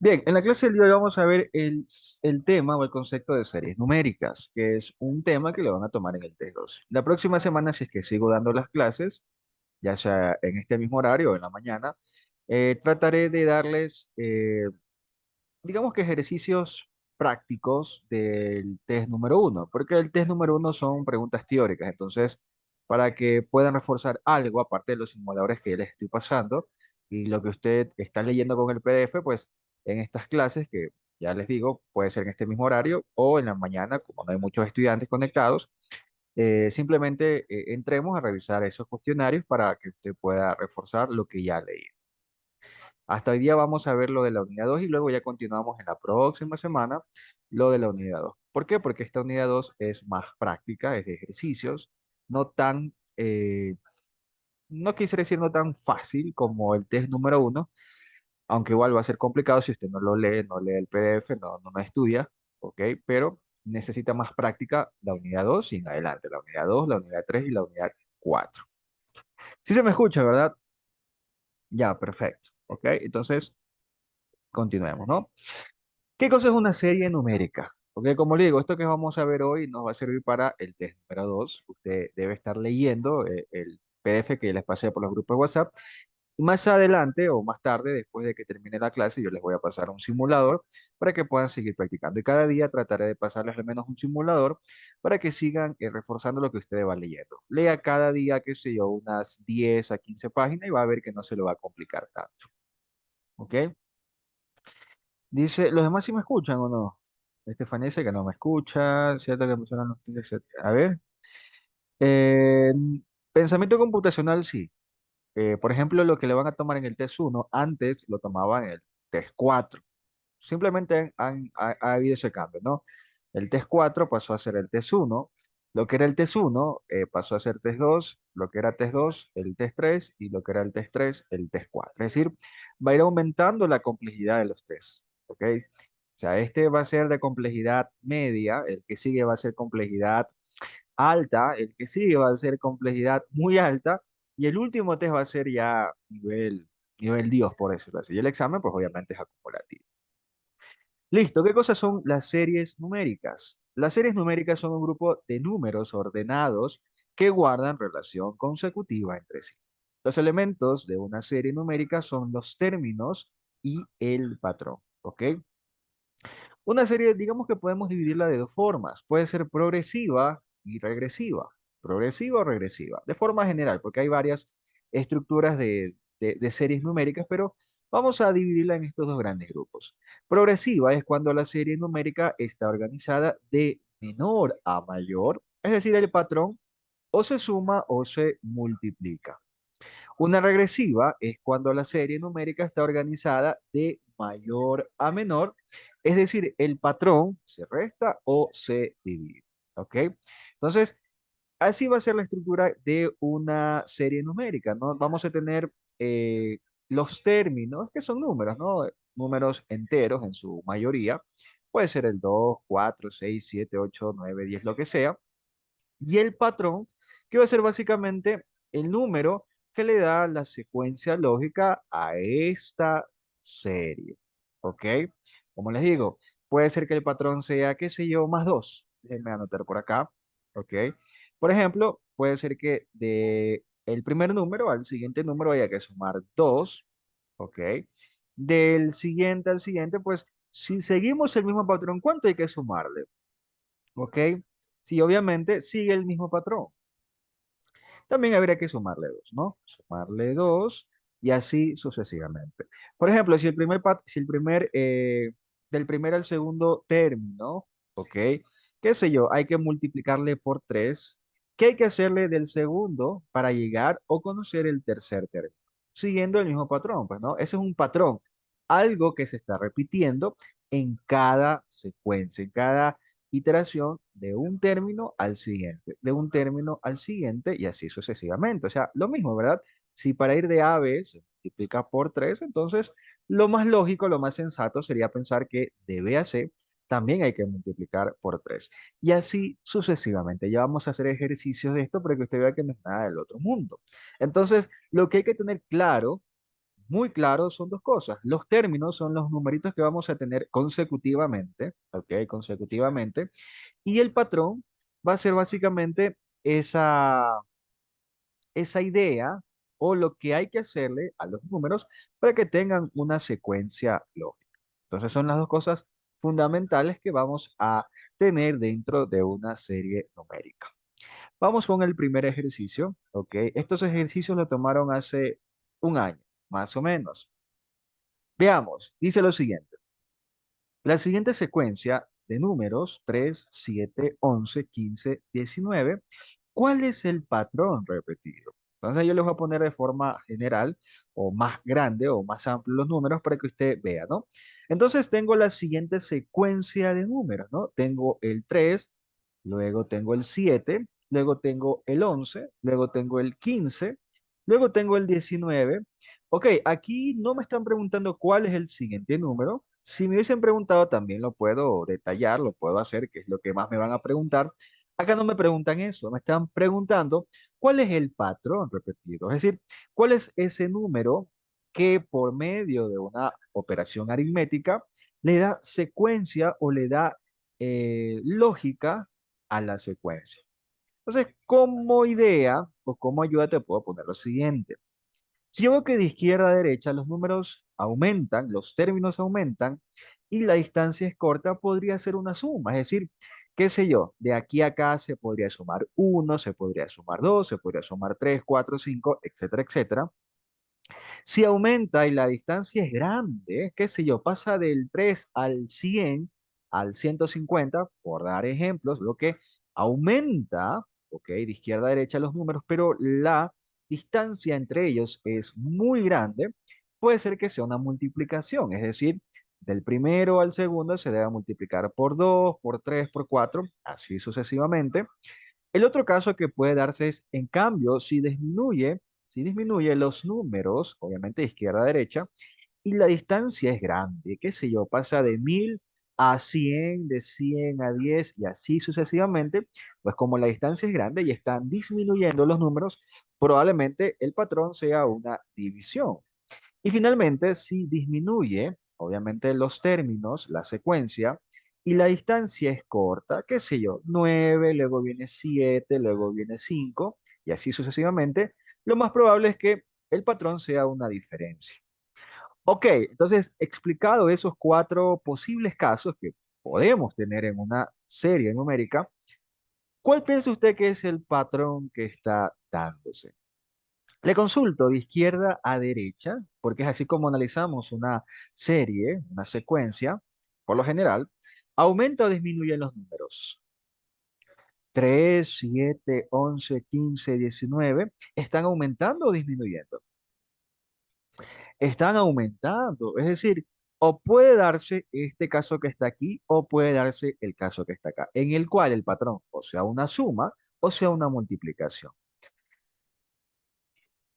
Bien, en la clase del día de hoy vamos a ver el tema o el concepto de series numéricas, que es un tema que le van a tomar en el test 2. La próxima semana, si es que sigo dando las clases, ya sea en este mismo horario o en la mañana, trataré de darles, digamos que ejercicios prácticos del test número uno, porque el test número uno son preguntas teóricas, entonces, para que puedan reforzar algo, aparte de los simuladores que les estoy pasando y lo que usted está leyendo con el PDF, pues en estas clases, que ya les digo, puede ser en este mismo horario o en la mañana, como no hay muchos estudiantes conectados, simplemente entremos a revisar esos cuestionarios para que usted pueda reforzar lo que ya leí. Hasta hoy día vamos a ver lo de la unidad 2 y luego ya continuamos en la próxima semana lo de la unidad 2. ¿Por qué? Porque esta unidad 2 es más práctica, es de ejercicios, no tan, no quisiera decir no tan fácil como el test número uno, aunque igual va a ser complicado si usted no lo lee, no lee el PDF, no estudia, ¿ok? Pero necesita más práctica la unidad 2 y en adelante, la unidad 2, la unidad 3 y la unidad 4. Sí se me escucha, ¿verdad? Ya, perfecto, ¿ok? Entonces, continuemos, ¿no? ¿Qué cosa es una serie numérica? Porque como le digo, esto que vamos a ver hoy nos va a servir para el test número 2. Usted debe estar leyendo el PDF que les pasé por los grupos de WhatsApp. Y más adelante o más tarde, después de que termine la clase, yo les voy a pasar un simulador para que puedan seguir practicando. Y cada día trataré de pasarles al menos un simulador para que sigan reforzando lo que ustedes van leyendo. Lea cada día, qué sé yo, unas 10 a 15 páginas y va a ver que no se lo va a complicar tanto. ¿Ok? Dice, ¿los demás sí me escuchan o no? Estefanía dice que no me escucha, cierto que mencionan los tics, etcétera. A ver, eh, pensamiento computacional sí. Por ejemplo, lo que le van a tomar en el test uno antes lo tomaban en el test 4. Simplemente ha habido ese cambio, ¿no? El test 4 pasó a ser el test uno. Lo que era el test uno pasó a ser test 2. Lo que era test 2 el test 3. Y lo que era el test 3 el test 4. Es decir, va a ir aumentando la complejidad de los tests, ¿ok? O sea, este va a ser de complejidad media, el que sigue va a ser complejidad alta, el que sigue va a ser complejidad muy alta, y el último test va a ser ya nivel Dios, por decirlo así. Y el examen, pues obviamente es acumulativo. Listo, ¿qué cosas son las series numéricas? Las series numéricas son un grupo de números ordenados que guardan relación consecutiva entre sí. Los elementos de una serie numérica son los términos y el patrón, ¿ok? Una serie, digamos que podemos dividirla de dos formas. Puede ser progresiva y regresiva. Progresiva o regresiva. De forma general, porque hay varias estructuras de series numéricas, pero vamos a dividirla en estos dos grandes grupos. Progresiva es cuando la serie numérica está organizada de menor a mayor, es decir, el patrón o se suma o se multiplica. Una regresiva es cuando la serie numérica está organizada de mayor a menor, es decir, el patrón se resta o se divide. ¿Ok? Entonces, así va a ser la estructura de una serie numérica, ¿no? Vamos a tener los términos, que son números, ¿no? Números enteros en su mayoría. Puede ser el 2, 4, 6, 7, 8, 9, 10, lo que sea. Y el patrón, que va a ser básicamente el número que le da la secuencia lógica a esta serie. ¿Ok? Como les digo, puede ser que el patrón sea, qué sé yo, más 2. Déjenme anotar por acá. ¿Ok? Por ejemplo, puede ser que de el primer número al siguiente número haya que sumar 2. ¿Ok? Del siguiente al siguiente, pues si seguimos el mismo patrón, ¿cuánto hay que sumarle? ¿Ok? Sí, obviamente sigue el mismo patrón. También habría que sumarle 2, ¿no? Sumarle 2 y así sucesivamente. Por ejemplo, si el primer, del primer al segundo término, ¿ok? ¿Qué sé yo? Hay que multiplicarle por 3. ¿Qué hay que hacerle del segundo para llegar o conocer el tercer término? Siguiendo el mismo patrón, pues, ¿no? Ese es un patrón, algo que se está repitiendo en cada secuencia, en cada iteración de un término al siguiente, de un término al siguiente y así sucesivamente. O sea, lo mismo, ¿verdad? Si para ir de A a B se multiplica por 3, entonces lo más lógico, lo más sensato sería pensar que de B a C también hay que multiplicar por 3. Y así sucesivamente. Ya vamos a hacer ejercicios de esto para que usted vea que no es nada del otro mundo. Entonces, lo que hay que tener claro muy claro son dos cosas. Los términos son los numeritos que vamos a tener consecutivamente, ¿ok? Consecutivamente. Y el patrón va a ser básicamente esa idea o lo que hay que hacerle a los números para que tengan una secuencia lógica. Entonces son las dos cosas fundamentales que vamos a tener dentro de una serie numérica. Vamos con el primer ejercicio, ¿ok? Estos ejercicios lo tomaron hace un año, más o menos. Veamos, dice lo siguiente. La siguiente secuencia de números 3, 7, 11, 15, 19. ¿Cuál es el patrón repetido? Entonces yo les voy a poner de forma general o más grande o más amplio los números para que usted vea, ¿no? Entonces tengo la siguiente secuencia de números, ¿no? Tengo el 3, luego tengo el 7, luego tengo el 11, luego tengo el 15, luego tengo el 19. Ok, aquí no me están preguntando cuál es el siguiente número. Si me hubiesen preguntado, también lo puedo detallar, lo puedo hacer, que es lo que más me van a preguntar. Acá no me preguntan eso, me están preguntando cuál es el patrón repetido. Es decir, cuál es ese número que por medio de una operación aritmética le da secuencia o le da lógica a la secuencia. Entonces, como idea o como ayuda te puedo poner lo siguiente. Si yo veo que de izquierda a derecha los números aumentan, los términos aumentan y la distancia es corta, podría ser una suma. Es decir, qué sé yo, de aquí a acá se podría sumar uno, se podría sumar 2, se podría sumar 3, 4, 5, etcétera, etcétera. Si aumenta y la distancia es grande, qué sé yo, pasa del 3 al 100, al 150, por dar ejemplos, lo que aumenta, ok, de izquierda a derecha los números, pero la distancia entre ellos es muy grande, puede ser que sea una multiplicación, es decir, del primero al segundo se debe multiplicar por 2, por 3, por 4, así sucesivamente. El otro caso que puede darse es, en cambio, si disminuye los números, obviamente de izquierda a derecha, y la distancia es grande, qué sé yo, pasa de 1000 a 100, de 100 a 10 y así sucesivamente, pues como la distancia es grande y están disminuyendo los números, probablemente el patrón sea una división. Y finalmente, si disminuye, obviamente los términos, la secuencia, y la distancia es corta, qué sé yo, 9, luego viene 7, luego viene 5, y así sucesivamente, lo más probable es que el patrón sea una diferencia. Ok, entonces, explicado esos cuatro posibles casos que podemos tener en una serie numérica, ¿cuál piensa usted que es el patrón que está dándose? Le consulto de izquierda a derecha, porque es así como analizamos una serie, una secuencia, por lo general, aumenta o disminuye los números. 3, 7, 11, 15, 19, ¿están aumentando o disminuyendo? Están aumentando, es decir, o puede darse este caso que está aquí o puede darse el caso que está acá, en el cual el patrón o sea una suma o sea una multiplicación.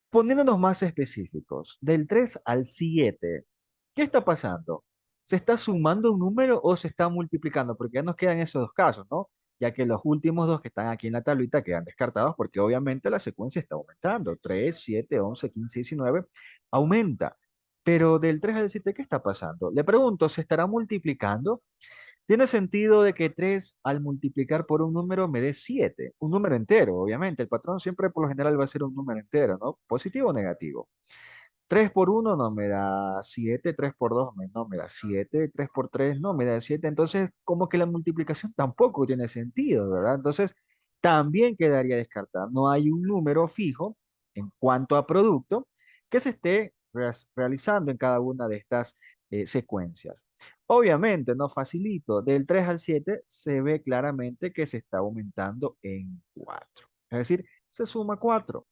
Poniéndonos más específicos, del 3 al 7, ¿qué está pasando? ¿Se está sumando un número o se está multiplicando? Porque ya nos quedan esos dos casos, ¿no? Ya que los últimos dos que están aquí en la tablita quedan descartados porque obviamente la secuencia está aumentando. 3, 7, 11, 15, 19, aumenta. Pero del 3 al 7, ¿qué está pasando? Le pregunto, ¿se estará multiplicando? Tiene sentido de que 3 al multiplicar por un número me dé 7, un número entero, obviamente. El patrón siempre por lo general va a ser un número entero, ¿no? Positivo o negativo. 3 por uno no me da 7, 3 por 2 no me da 7, 3 por 3 no me da 7. Entonces, como que la multiplicación tampoco tiene sentido, ¿verdad? Entonces, también quedaría descartada. No hay un número fijo en cuanto a producto que se esté realizando en cada una de estas secuencias. Obviamente, no facilito. Del 3 al 7 se ve claramente que se está aumentando en 4. Es decir, se suma 4.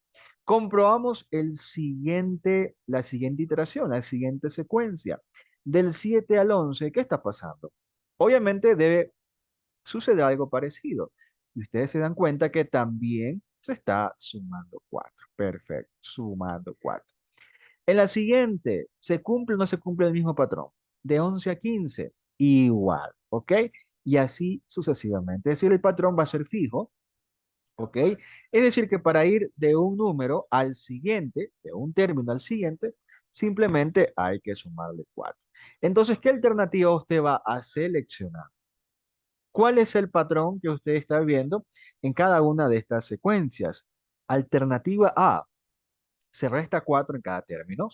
Comprobamos la siguiente iteración, la siguiente secuencia. Del 7 al 11, ¿qué está pasando? Obviamente debe suceder algo parecido. Y ustedes se dan cuenta que también se está sumando 4. Perfecto, sumando 4. En la siguiente, ¿se cumple o no se cumple el mismo patrón? De 11 a 15, igual, ¿ok? Y así sucesivamente. Es decir, el patrón va a ser fijo, ¿ok? Es decir, que para ir de un número al siguiente, de un término al siguiente, simplemente hay que sumarle 4. Entonces, ¿qué alternativa usted va a seleccionar? ¿Cuál es el patrón que usted está viendo en cada una de estas secuencias? Alternativa A, se resta 4 en cada término.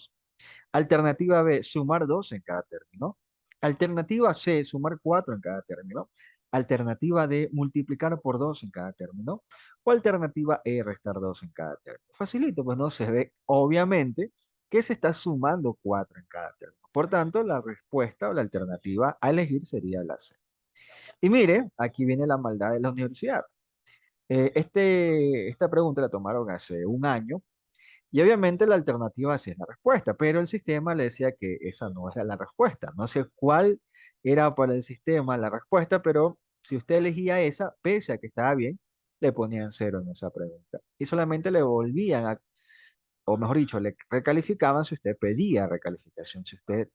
Alternativa B, sumar 2 en cada término. Alternativa C, sumar 4 en cada término. Alternativa D, multiplicar por 2 en cada término. O alternativa E, restar 2 en cada término. Facilito, pues no se ve obviamente que se está sumando 4 en cada término. Por tanto, la respuesta o la alternativa a elegir sería la C. Y mire, aquí viene la maldad de la universidad. Esta pregunta la tomaron hace un año y obviamente la alternativa sí es la respuesta, pero el sistema le decía que esa no era la respuesta. No sé cuál era para el sistema la respuesta, pero si usted elegía esa, pese a que estaba bien, le ponían cero en esa pregunta. Y solamente le volvían a, o mejor dicho, le recalificaban si usted pedía recalificación, si usted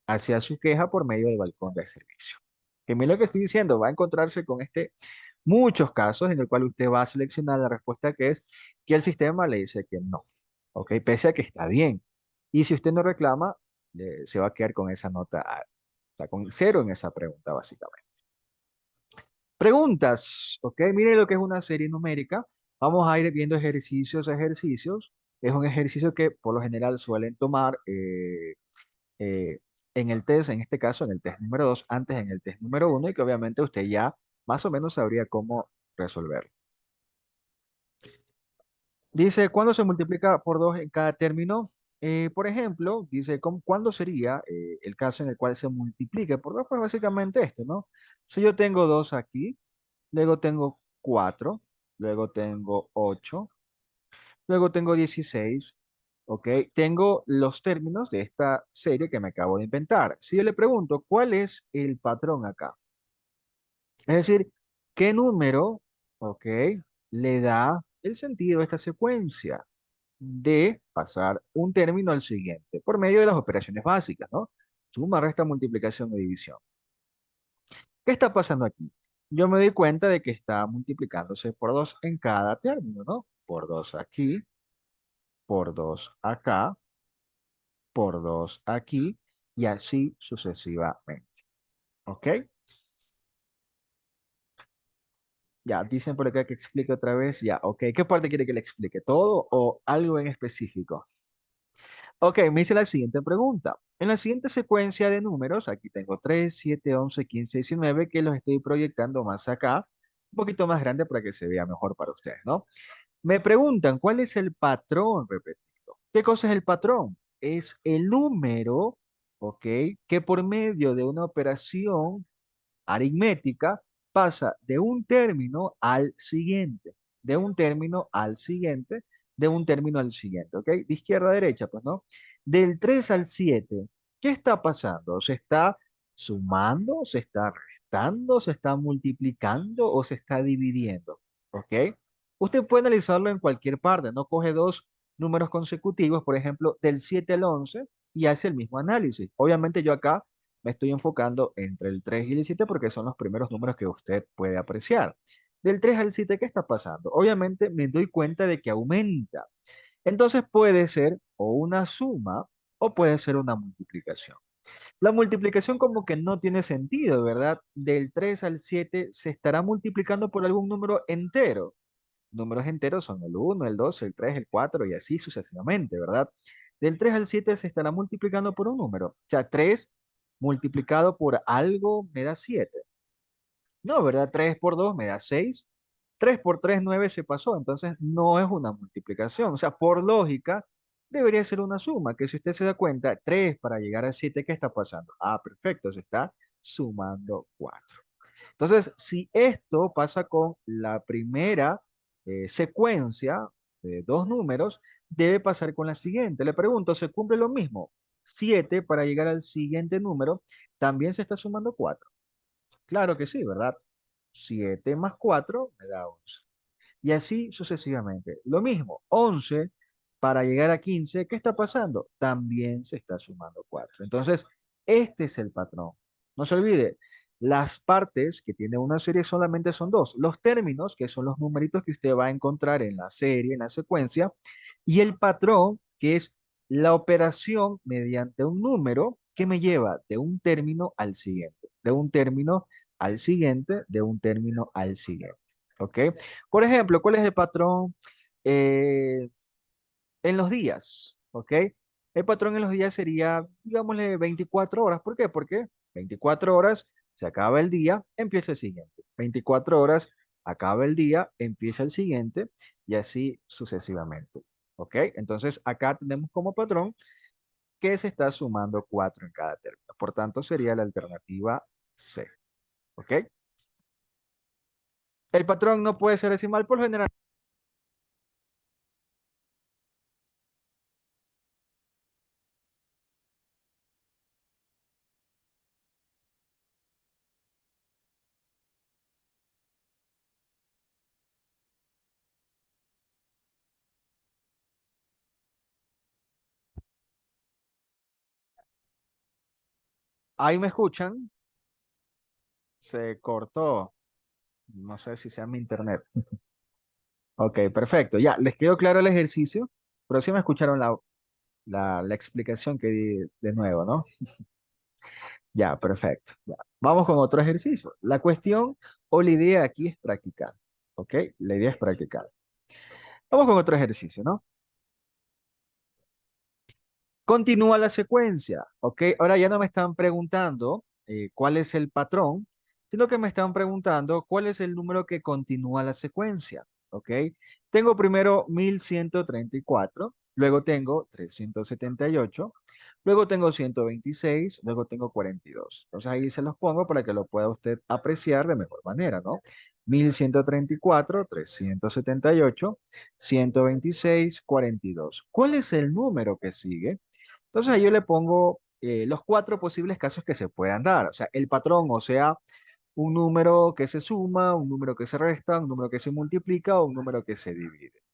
hacía su queja por medio del balcón de servicio. Que mire lo que estoy diciendo, va a encontrarse con muchos casos en el cual usted va a seleccionar la respuesta que es que el sistema le dice que no, ¿ok? Pese a que está bien. Y si usted no reclama, se va a quedar con esa nota, o sea, con cero en esa pregunta, básicamente. Preguntas, ¿ok? Mire lo que es una serie numérica. Vamos a ir viendo ejercicios. Es un ejercicio que por lo general suelen tomar eh, en el test, en este caso en el test número 2 antes en el test número uno y que obviamente usted ya más o menos sabría cómo resolverlo. Dice, ¿cuándo se multiplica por 2 en cada término? Por ejemplo, dice, ¿cuándo sería el caso en el cual se multiplique por 2? Pues básicamente esto, ¿no? Si yo tengo 2 aquí, luego tengo 4, luego tengo 8, luego tengo 16, ¿ok? Tengo los términos de esta serie que me acabo de inventar. Si yo le pregunto, ¿cuál es el patrón acá? Es decir, ¿qué número, ¿ok? Le da el sentido a esta secuencia de pasar un término al siguiente por medio de las operaciones básicas, ¿no? Suma, resta, multiplicación y división. ¿Qué está pasando aquí? Yo me doy cuenta de que está multiplicándose por 2 en cada término, ¿no? Por 2 aquí, por 2 acá, por 2 aquí y así sucesivamente. ¿Ok? Ya, dicen por acá que explique otra vez. Ya, ok. ¿Qué parte quiere que le explique? ¿Todo o algo en específico? Ok, me hice la siguiente pregunta. En la siguiente secuencia de números, aquí tengo 3, 7, 11, 15, 19, que los estoy proyectando más acá, un poquito más grande para que se vea mejor para ustedes, ¿no? Me preguntan, ¿cuál es el patrón repetido? ¿Qué cosa es el patrón? Es el número, ¿ok? Que por medio de una operación aritmética pasa de un término al siguiente, de un término al siguiente, de un término al siguiente, ¿ok? De izquierda a derecha, pues, ¿no? Del 3 al 7, ¿qué está pasando? ¿Se está sumando? ¿Se está restando? ¿Se está multiplicando o se está dividiendo? ¿Ok? Usted puede analizarlo en cualquier parte, ¿no? Coge dos números consecutivos, por ejemplo, del 7 al 11 y hace el mismo análisis. Obviamente yo acá me estoy enfocando entre el 3 y el 7 porque son los primeros números que usted puede apreciar. Del 3 al 7, ¿qué está pasando? Obviamente me doy cuenta de que aumenta. Entonces puede ser o una suma o puede ser una multiplicación. La multiplicación como que no tiene sentido, ¿verdad? Del 3 al 7 se estará multiplicando por algún número entero. Números enteros son el uno, el 2, el 3, el 4 y así sucesivamente, ¿verdad? Del 3 al 7 se estará multiplicando por un número. O sea, 3 multiplicado por algo me da 7. No, ¿verdad? 3 por 2 me da 6. 3 por 3, 9 se pasó. Entonces no es una multiplicación. O sea, por lógica, debería ser una suma. Que si usted se da cuenta, 3 para llegar a 7, ¿qué está pasando? Ah, perfecto, se está sumando 4. Entonces, si esto pasa con la primera secuencia de dos números, debe pasar con la siguiente. Le pregunto, ¿se cumple lo mismo? 7 para llegar al siguiente número, también se está sumando 4. Claro que sí, ¿verdad? 7 más 4 me da 11. Y así sucesivamente. Lo mismo, 11 para llegar a 15, ¿qué está pasando? También se está sumando 4. Entonces, este es el patrón. No se olvide, las partes que tiene una serie solamente son dos. Los términos, que son los numeritos que usted va a encontrar en la serie, en la secuencia, y el patrón, que es la operación mediante un número que me lleva de un término al siguiente, de un término al siguiente, de un término al siguiente. ¿Ok? Por ejemplo, ¿cuál es el patrón eh, en los días? ¿Ok? El patrón en los días sería, digámosle, 24 horas. ¿Por qué? Porque 24 horas se acaba el día, empieza el siguiente. 24 horas acaba el día, empieza el siguiente y así sucesivamente. ¿Ok? Entonces acá tenemos como patrón que se está sumando 4 en cada término. Por tanto, sería la alternativa C. ¿Ok? El patrón no puede ser decimal por lo general. Ahí me escuchan, se cortó. No sé si sea mi internet. Ok, perfecto. Ya, les quedó claro el ejercicio, pero sí me escucharon la explicación que di de nuevo, ¿no? Ya, perfecto. Ya. Vamos con otro ejercicio. La cuestión o la idea aquí es practicar, ¿ok? La idea es practicar. Vamos con otro ejercicio, ¿no? Continúa la secuencia, ¿ok? Ahora ya no me están preguntando cuál es el patrón, sino que me están preguntando cuál es el número que continúa la secuencia, ¿ok? Tengo primero 1134, luego tengo 378, luego tengo 126, luego tengo 42. Entonces ahí se los pongo para que lo pueda usted apreciar de mejor manera, ¿no? 1134, 378, 126, 42. ¿Cuál es el número que sigue? Entonces ahí yo le pongo los cuatro posibles casos que se puedan dar. O sea, el patrón, o sea, un número que se suma, un número que se resta, un número que se multiplica o un número que se divide.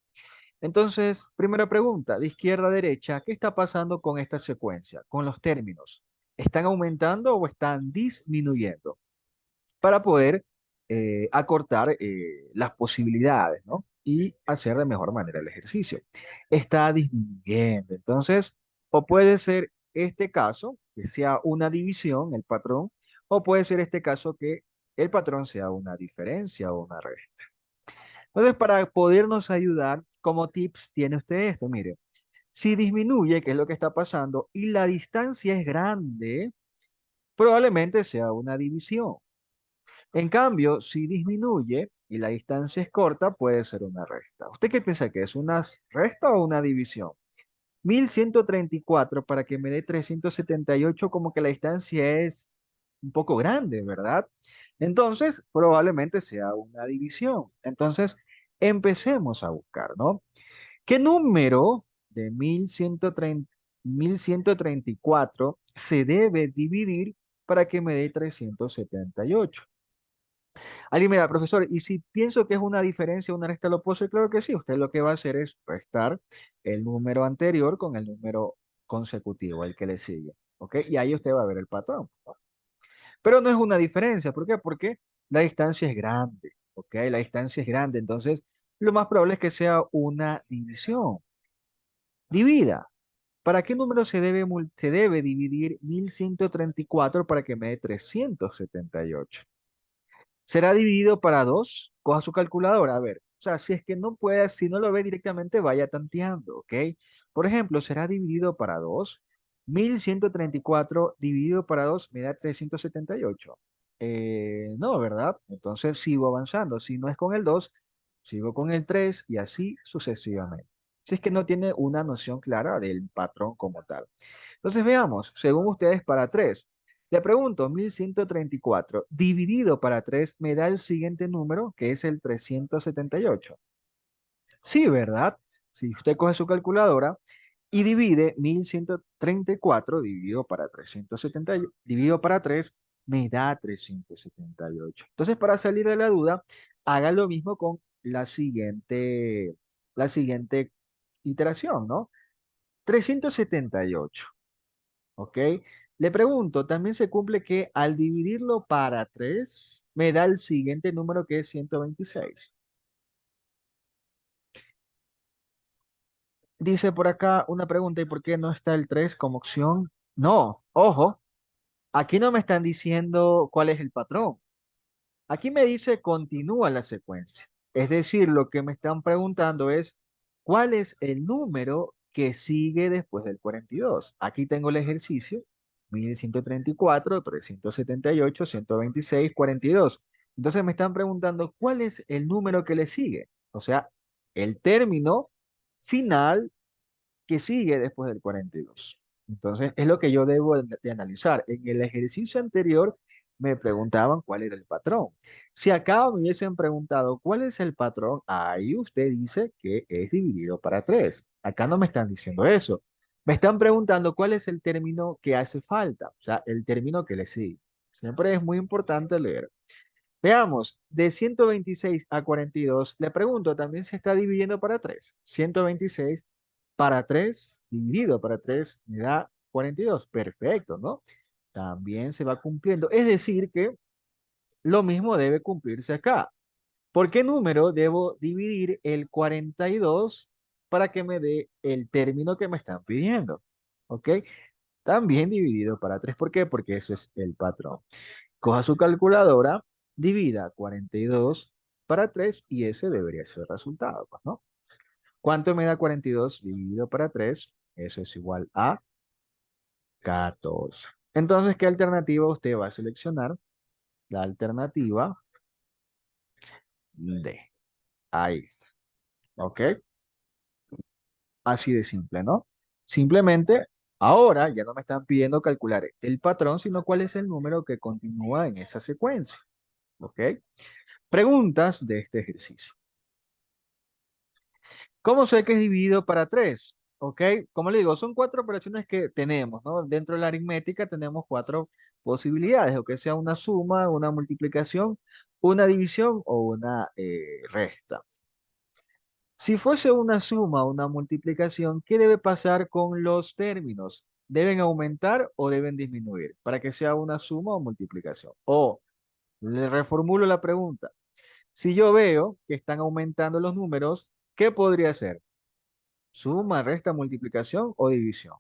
Entonces, primera pregunta, de izquierda a derecha, ¿qué está pasando con esta secuencia, con los términos? ¿Están aumentando o están disminuyendo? Para poder acortar las posibilidades, ¿no? Y hacer de mejor manera el ejercicio. Está disminuyendo. Entonces, o puede ser este caso, que sea una división, el patrón, o puede ser este caso que el patrón sea una diferencia o una resta. Entonces, para podernos ayudar, como tips, tiene usted esto, mire, si disminuye, que es lo que está pasando, y la distancia es grande, probablemente sea una división. En cambio, si disminuye y la distancia es corta, puede ser una resta. ¿Usted qué piensa que es una resta o una división? 1134 para que me dé 378, como que la distancia es un poco grande, ¿verdad? Entonces, probablemente sea una división. Entonces, empecemos a buscar, ¿no? ¿Qué número de 1134 se debe dividir para que me dé 378? Ali, mira, profesor, y si pienso que es una diferencia, una resta, lo puedo hacer, claro que sí. Usted lo que va a hacer es restar el número anterior con el número consecutivo, el que le sigue. ¿Ok? Y ahí usted va a ver el patrón, ¿no? Pero no es una diferencia. ¿Por qué? Porque la distancia es grande. ¿Ok? La distancia es grande. Entonces, lo más probable es que sea una división. Divida. ¿Para qué número se debe dividir 1134 para que me dé 378? Será dividido para 2. Coja su calculadora, a ver. O sea, si es que no puede, si no lo ve directamente, vaya tanteando, ¿ok? Por ejemplo, será dividido para 2. 1134 dividido para 2 me da 378. No, ¿verdad? Entonces sigo avanzando. Si no es con el 2, sigo con el 3 y así sucesivamente. Si es que no tiene una noción clara del patrón como tal. Entonces veamos, según ustedes, para 3. Le pregunto, 1134 dividido para 3 me da el siguiente número, que es el 378. Sí, ¿verdad? Si usted coge su calculadora y divide 1134 dividido para 370, dividido para 3 me da 378. Entonces, para salir de la duda, haga lo mismo con la siguiente iteración, ¿no? 378. ¿Ok? Le pregunto, también se cumple que al dividirlo para 3 me da el siguiente número que es 126. Dice por acá una pregunta, ¿y por qué no está el 3 como opción? No, ojo, aquí no me están diciendo cuál es el patrón. Aquí me dice continúa la secuencia. Es decir, lo que me están preguntando es cuál es el número que sigue después del 42. Aquí tengo el ejercicio, 1134, 378, 126, 42. Entonces me están preguntando cuál es el número que le sigue. O sea, el término final que sigue después del 42. Entonces, es lo que yo debo de analizar. En el ejercicio anterior me preguntaban cuál era el patrón. Si acá me hubiesen preguntado cuál es el patrón, ahí usted dice que es dividido para 3. Acá no me están diciendo eso. Me están preguntando cuál es el término que hace falta, o sea, el término que le sigue. Siempre es muy importante leer. Veamos, de 126 a 42, le pregunto, ¿también se está dividiendo para 3? 126 para 3 dividido para 3 me da 42. Perfecto, ¿no? También se va cumpliendo. Es decir, que lo mismo debe cumplirse acá. ¿Por qué número debo dividir el 42 para que me dé el término que me están pidiendo? ¿Ok? También dividido para 3. ¿Por qué? Porque ese es el patrón. Coja su calculadora, divida 42 para 3 y ese debería ser el resultado, pues, ¿no? ¿Cuánto me da 42 dividido para 3? Eso es igual a 14. Entonces, ¿qué alternativa usted va a seleccionar? La alternativa D. Ahí está. ¿Ok? Así de simple, ¿no? Simplemente, ahora ya no me están pidiendo calcular el patrón, sino cuál es el número que continúa en esa secuencia. ¿Ok? Preguntas de este ejercicio. ¿Cómo sé que es dividido para 3? ¿Ok? Como le digo, son cuatro operaciones que tenemos, ¿no? Dentro de la aritmética tenemos cuatro posibilidades, o que sea una suma, una multiplicación, una división o una resta. Si fuese una suma o una multiplicación, ¿qué debe pasar con los términos? ¿Deben aumentar o deben disminuir para que sea una suma o multiplicación? O le reformulo la pregunta. Si yo veo que están aumentando los números, ¿qué podría ser? Suma, resta, multiplicación o división.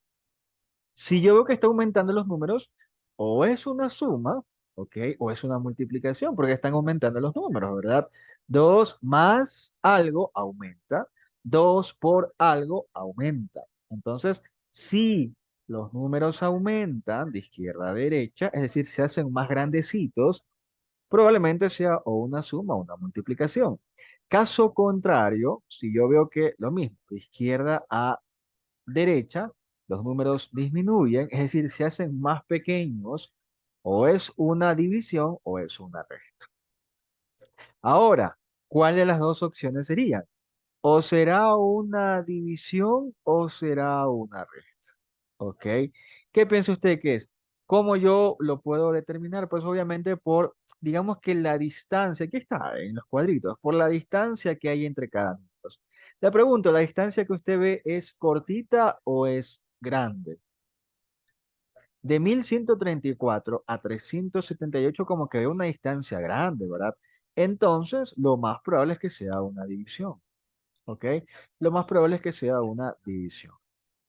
Si yo veo que está aumentando los números, o es una suma, ¿ok? O es una multiplicación, porque están aumentando los números, ¿verdad? 2 más algo aumenta, 2 por algo aumenta. Entonces, si los números aumentan de izquierda a derecha, es decir, se hacen más grandecitos, probablemente sea o una suma o una multiplicación. Caso contrario, si yo veo que lo mismo, de izquierda a derecha, los números disminuyen, es decir, se hacen más pequeños, o es una división o es una resta. Ahora, ¿cuál de las dos opciones serían? ¿O será una división o será una resta? ¿Ok? ¿Qué piensa usted que es? ¿Cómo yo lo puedo determinar? Pues obviamente por, digamos que la distancia, aquí está en los cuadritos, por la distancia que hay entre cada número. Le pregunto, ¿la distancia que usted ve es cortita o es grande? De 1134 a 378 como que hay una distancia grande, ¿verdad? Entonces, lo más probable es que sea una división, ¿ok? Lo más probable es que sea una división.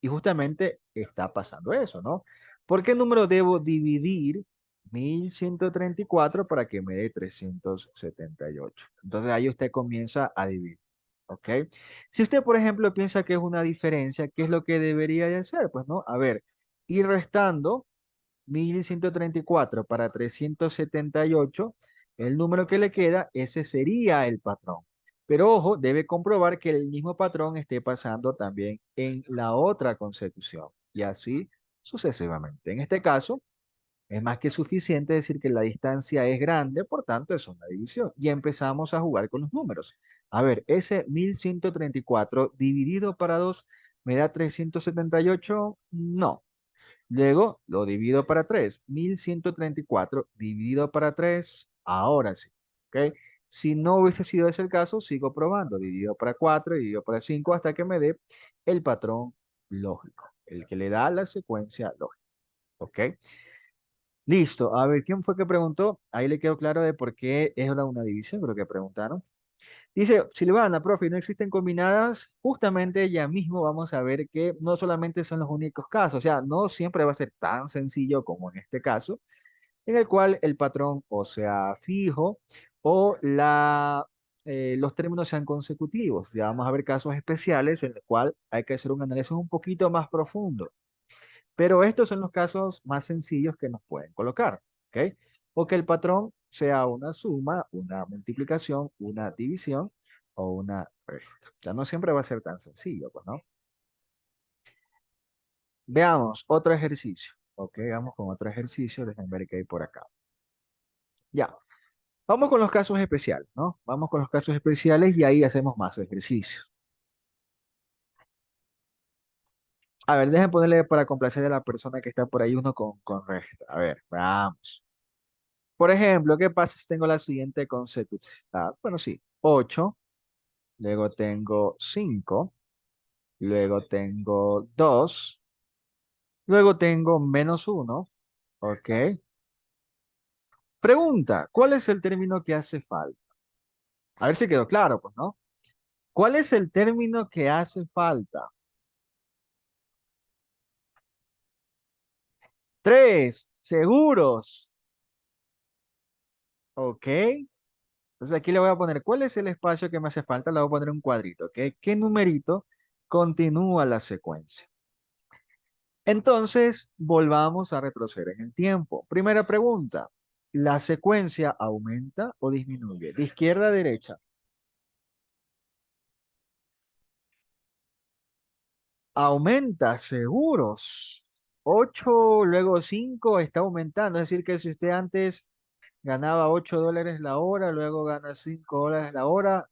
Y justamente está pasando eso, ¿no? ¿Por qué número debo dividir 1134 para que me dé 378? Entonces ahí usted comienza a dividir, ¿ok? Si usted, por ejemplo, piensa que es una diferencia, ¿qué es lo que debería de hacer? Pues, ¿no? A ver, ir restando 1134 para 378, el número que le queda, ese sería el patrón. Pero ojo, debe comprobar que el mismo patrón esté pasando también en la otra consecución y así sucesivamente. En este caso, es más que suficiente decir que la distancia es grande, por tanto es una división. Y empezamos a jugar con los números. A ver, ese 1134 dividido para 2 me da 378. No. Luego lo divido para 3. 1134 dividido para 3. Ahora sí. ¿Ok? Si no hubiese sido ese el caso, sigo probando. Dividido para 4, dividido para 5, hasta que me dé el patrón lógico. El que le da la secuencia lógica. ¿Ok? Listo. A ver, ¿quién fue que preguntó? Ahí le quedó claro de por qué es una división, creo que preguntaron. Dice, Silvana, profe, no existen combinadas. Justamente ya mismo vamos a ver que no solamente son los únicos casos, o sea, no siempre va a ser tan sencillo como en este caso, en el cual el patrón o sea fijo o los términos sean consecutivos. Ya vamos a ver casos especiales en el cual hay que hacer un análisis un poquito más profundo. Pero estos son los casos más sencillos que nos pueden colocar, ¿ok? O que el patrón sea una suma, una multiplicación, una división o una resta. Ya no siempre va a ser tan sencillo, pues, ¿no? Veamos otro ejercicio. Ok, vamos con otro ejercicio. Déjenme ver qué hay por acá. Ya, vamos con los casos especiales, ¿no? Vamos con los casos especiales y ahí hacemos más ejercicios. A ver, déjenme ponerle para complacer a la persona que está por ahí uno con resta. A ver, vamos. Por ejemplo, ¿qué pasa si tengo la siguiente consecución? Bueno, sí, 8, luego tengo 5, luego tengo 2, luego tengo -1, ¿ok? Pregunta, ¿cuál es el término que hace falta? A ver si quedó claro, pues, ¿no? ¿Cuál es el término que hace falta? 3, seguros, ¿ok? Entonces aquí le voy a poner, ¿cuál es el espacio que me hace falta? Le voy a poner un cuadrito, ¿ok? ¿Qué numerito continúa la secuencia? Entonces, volvamos a retroceder en el tiempo. Primera pregunta, ¿la secuencia aumenta o disminuye? De izquierda a derecha. Aumenta, seguros. 8, luego 5 está aumentando. Es decir, que si usted antes ganaba $8 la hora, luego gana $5 la hora,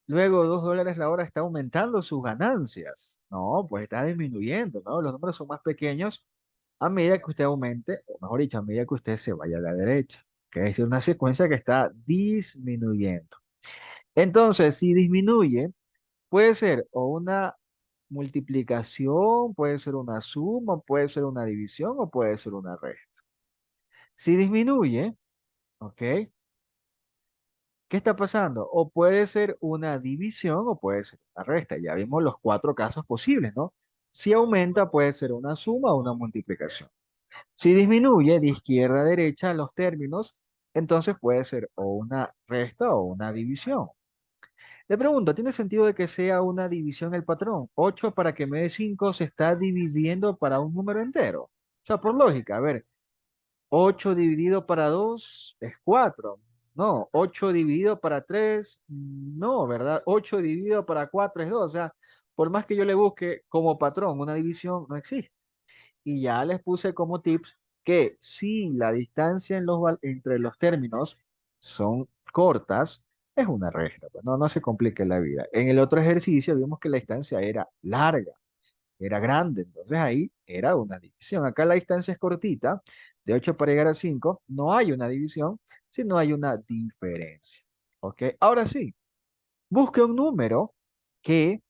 luego $2 la hora, está aumentando sus ganancias. No, pues está disminuyendo, ¿no? Los números son más pequeños a medida que usted aumente, o mejor dicho, a medida que usted se vaya a la derecha, que es decir, una secuencia que está disminuyendo. Entonces, si disminuye, puede ser o una multiplicación, puede ser una suma, puede ser una división o puede ser una resta. Si disminuye, ¿ok? ¿Qué está pasando? O puede ser una división o puede ser una resta. Ya vimos los cuatro casos posibles, ¿no? Si aumenta, puede ser una suma o una multiplicación. Si disminuye de izquierda a derecha los términos, entonces puede ser o una resta o una división. Le pregunto, ¿tiene sentido de que sea una división el patrón? 8 para que me dé 5 se está dividiendo para un número entero. O sea, por lógica, a ver, 8 dividido para 2 es 4. No, 8 dividido para 3, no, ¿verdad? 8 dividido para 4 es 2. O sea, por más que yo le busque como patrón una división, no existe. Y ya les puse como tips que si la distancia entre los términos son cortas, es una resta, pues no se complique la vida. En el otro ejercicio vimos que la distancia era larga, era grande, entonces ahí era una división. Acá la distancia es cortita, de 8 para llegar a 5 no hay una división, sino hay una diferencia. ¿Ok? Ahora sí, busque un número que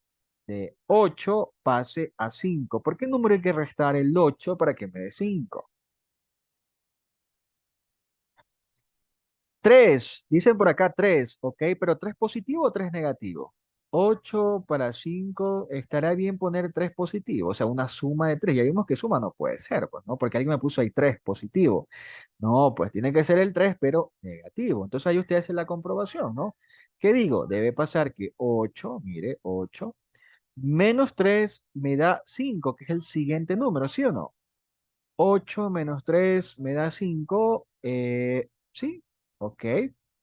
de 8 pase a 5. ¿Por qué número hay que restar el 8 para que me dé 5? 3, dicen por acá 3, ¿ok? Pero 3 positivo o 3 negativo. 8 para 5, estará bien poner 3 positivo, o sea, una suma de 3. Ya vimos que suma no puede ser, pues, ¿no? Porque alguien me puso ahí 3 positivo. No, pues tiene que ser el 3, pero negativo. Entonces ahí usted hace la comprobación, ¿no? ¿Qué digo? Debe pasar que 8, mire, 8 menos 3 me da 5, que es el siguiente número, ¿sí o no? 8 menos 3 me da 5. Sí, ok,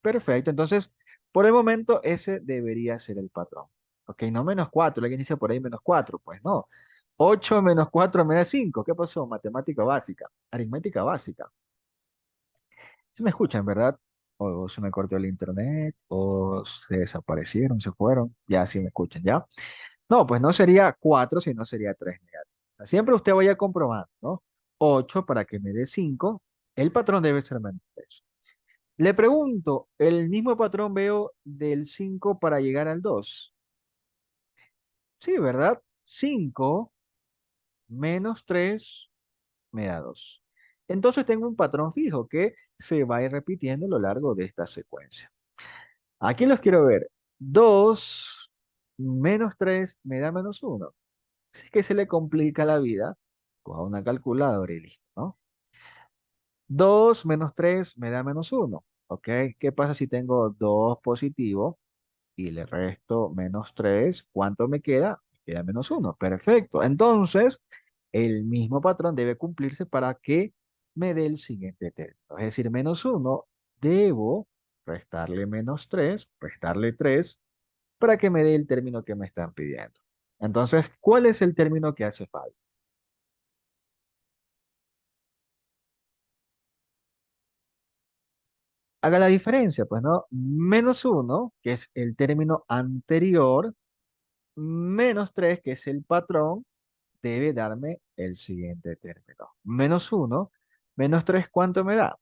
perfecto. Entonces, por el momento, ese debería ser el patrón. Ok, no -4. Alguien dice por ahí -4. Pues no. 8 menos 4 me da 5. ¿Qué pasó? Matemática básica, aritmética básica. ¿Sí me escuchan, verdad? O se me cortó el internet, o se desaparecieron, se fueron. Ya sí me escuchan, ¿ya? No, pues no sería 4, sino sería 3 negativos. Siempre usted vaya comprobando, ¿no? 8 para que me dé 5. El patrón debe ser menos 3. Le pregunto, ¿el mismo patrón veo del 5 para llegar al 2? Sí, ¿verdad? 5 menos 3 me da 2. Entonces tengo un patrón fijo que se va a ir repitiendo a lo largo de esta secuencia. Aquí los quiero ver. 2 menos 3 me da menos uno. Si es que se le complica la vida, coja una calculadora y listo, ¿no? 2 menos 3 me da menos uno. ¿Ok? ¿Qué pasa si tengo 2 positivo y le resto menos 3? ¿Cuánto me queda? Me queda menos uno. Perfecto. Entonces, el mismo patrón debe cumplirse para que me dé el siguiente término. Es decir, menos uno, debo restarle menos 3, restarle 3 para que me dé el término que me están pidiendo. Entonces, ¿cuál es el término que hace falta? Haga la diferencia, pues, ¿no? Menos uno, que es el término anterior, menos 3, que es el patrón, debe darme el siguiente término. Menos uno, menos 3, ¿cuánto me da?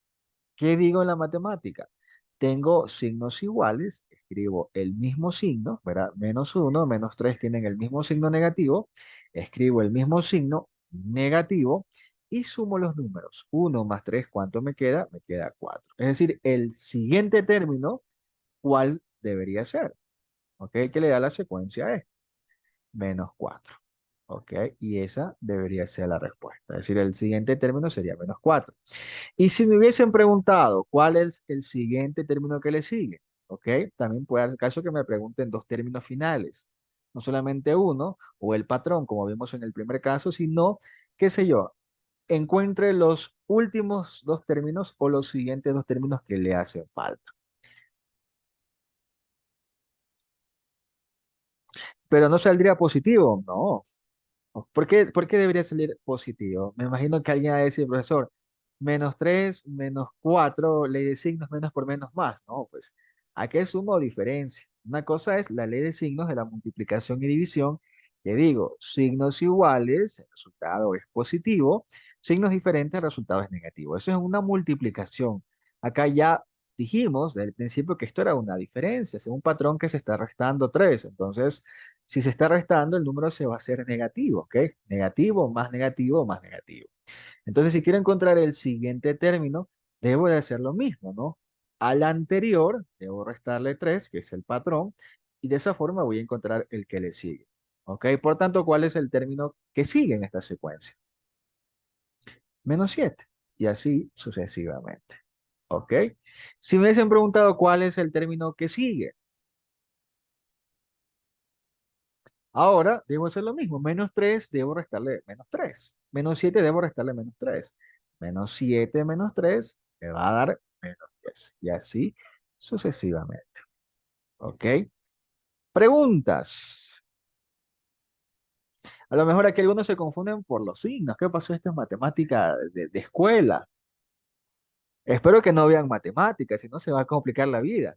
¿Qué digo en la matemática? Tengo signos iguales, escribo el mismo signo, ¿verdad? Menos uno, menos 3 tienen el mismo signo negativo, escribo el mismo signo negativo y sumo los números. Uno más 3, ¿cuánto me queda? Me queda 4. Es decir, el siguiente término, ¿cuál debería ser? ¿Ok? Que le da la secuencia es menos 4. ¿Ok? Y esa debería ser la respuesta. Es decir, el siguiente término sería menos 4. Y si me hubiesen preguntado cuál es el siguiente término que le sigue, ¿ok? También puede dar caso que me pregunten dos términos finales, no solamente uno o el patrón, como vimos en el primer caso, sino, qué sé yo, encuentre los últimos dos términos o los siguientes dos términos que le hacen falta. Pero no saldría positivo, no. Por qué debería salir positivo? Me imagino que alguien va a decir, profesor, menos 3 menos 4 ley de signos, menos por menos más. No, pues, ¿a qué suma o diferencia? Una cosa es la ley de signos de la multiplicación y división, que digo, signos iguales, el resultado es positivo, signos diferentes, el resultado es negativo. Eso es una multiplicación. Acá ya dijimos desde el principio que esto era una diferencia, es un patrón que se está restando 3. Entonces, si se está restando, el número se va a hacer negativo, ¿ok? Negativo, más negativo, más negativo. Entonces, si quiero encontrar el siguiente término, debo de hacer lo mismo, ¿no? Al anterior, debo restarle 3, que es el patrón, y de esa forma voy a encontrar el que le sigue, ¿ok? Por tanto, ¿cuál es el término que sigue en esta secuencia? Menos 7, y así sucesivamente, ¿ok? Si me hubiesen preguntado cuál es el término que sigue, ahora debo hacer lo mismo. Menos 3 debo restarle menos 3. Menos 7 debo restarle menos 3. Menos 7 menos 3 me va a dar menos 10. Y así sucesivamente. ¿Ok? Preguntas. A lo mejor aquí algunos se confunden por los signos. ¿Qué pasó? Esto es matemática de escuela. Espero que no vean matemáticas, si no se va a complicar la vida.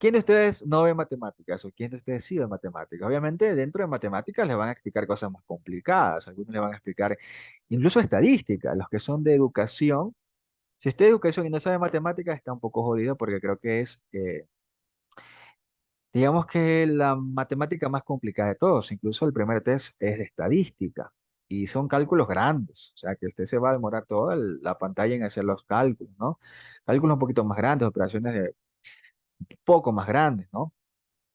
¿Quién de ustedes no ve matemáticas o quién de ustedes sí ve matemáticas? Obviamente dentro de matemáticas les van a explicar cosas más complicadas, algunos les van a explicar incluso estadística, los que son de educación. Si usted es de educación y no sabe matemáticas está un poco jodido porque creo que es, digamos que la matemática más complicada de todos, incluso el primer test es de estadística y son cálculos grandes, o sea que usted se va a demorar toda la pantalla en hacer los cálculos, ¿no? Cálculos un poquito más grandes, operaciones de poco más grandes, ¿no?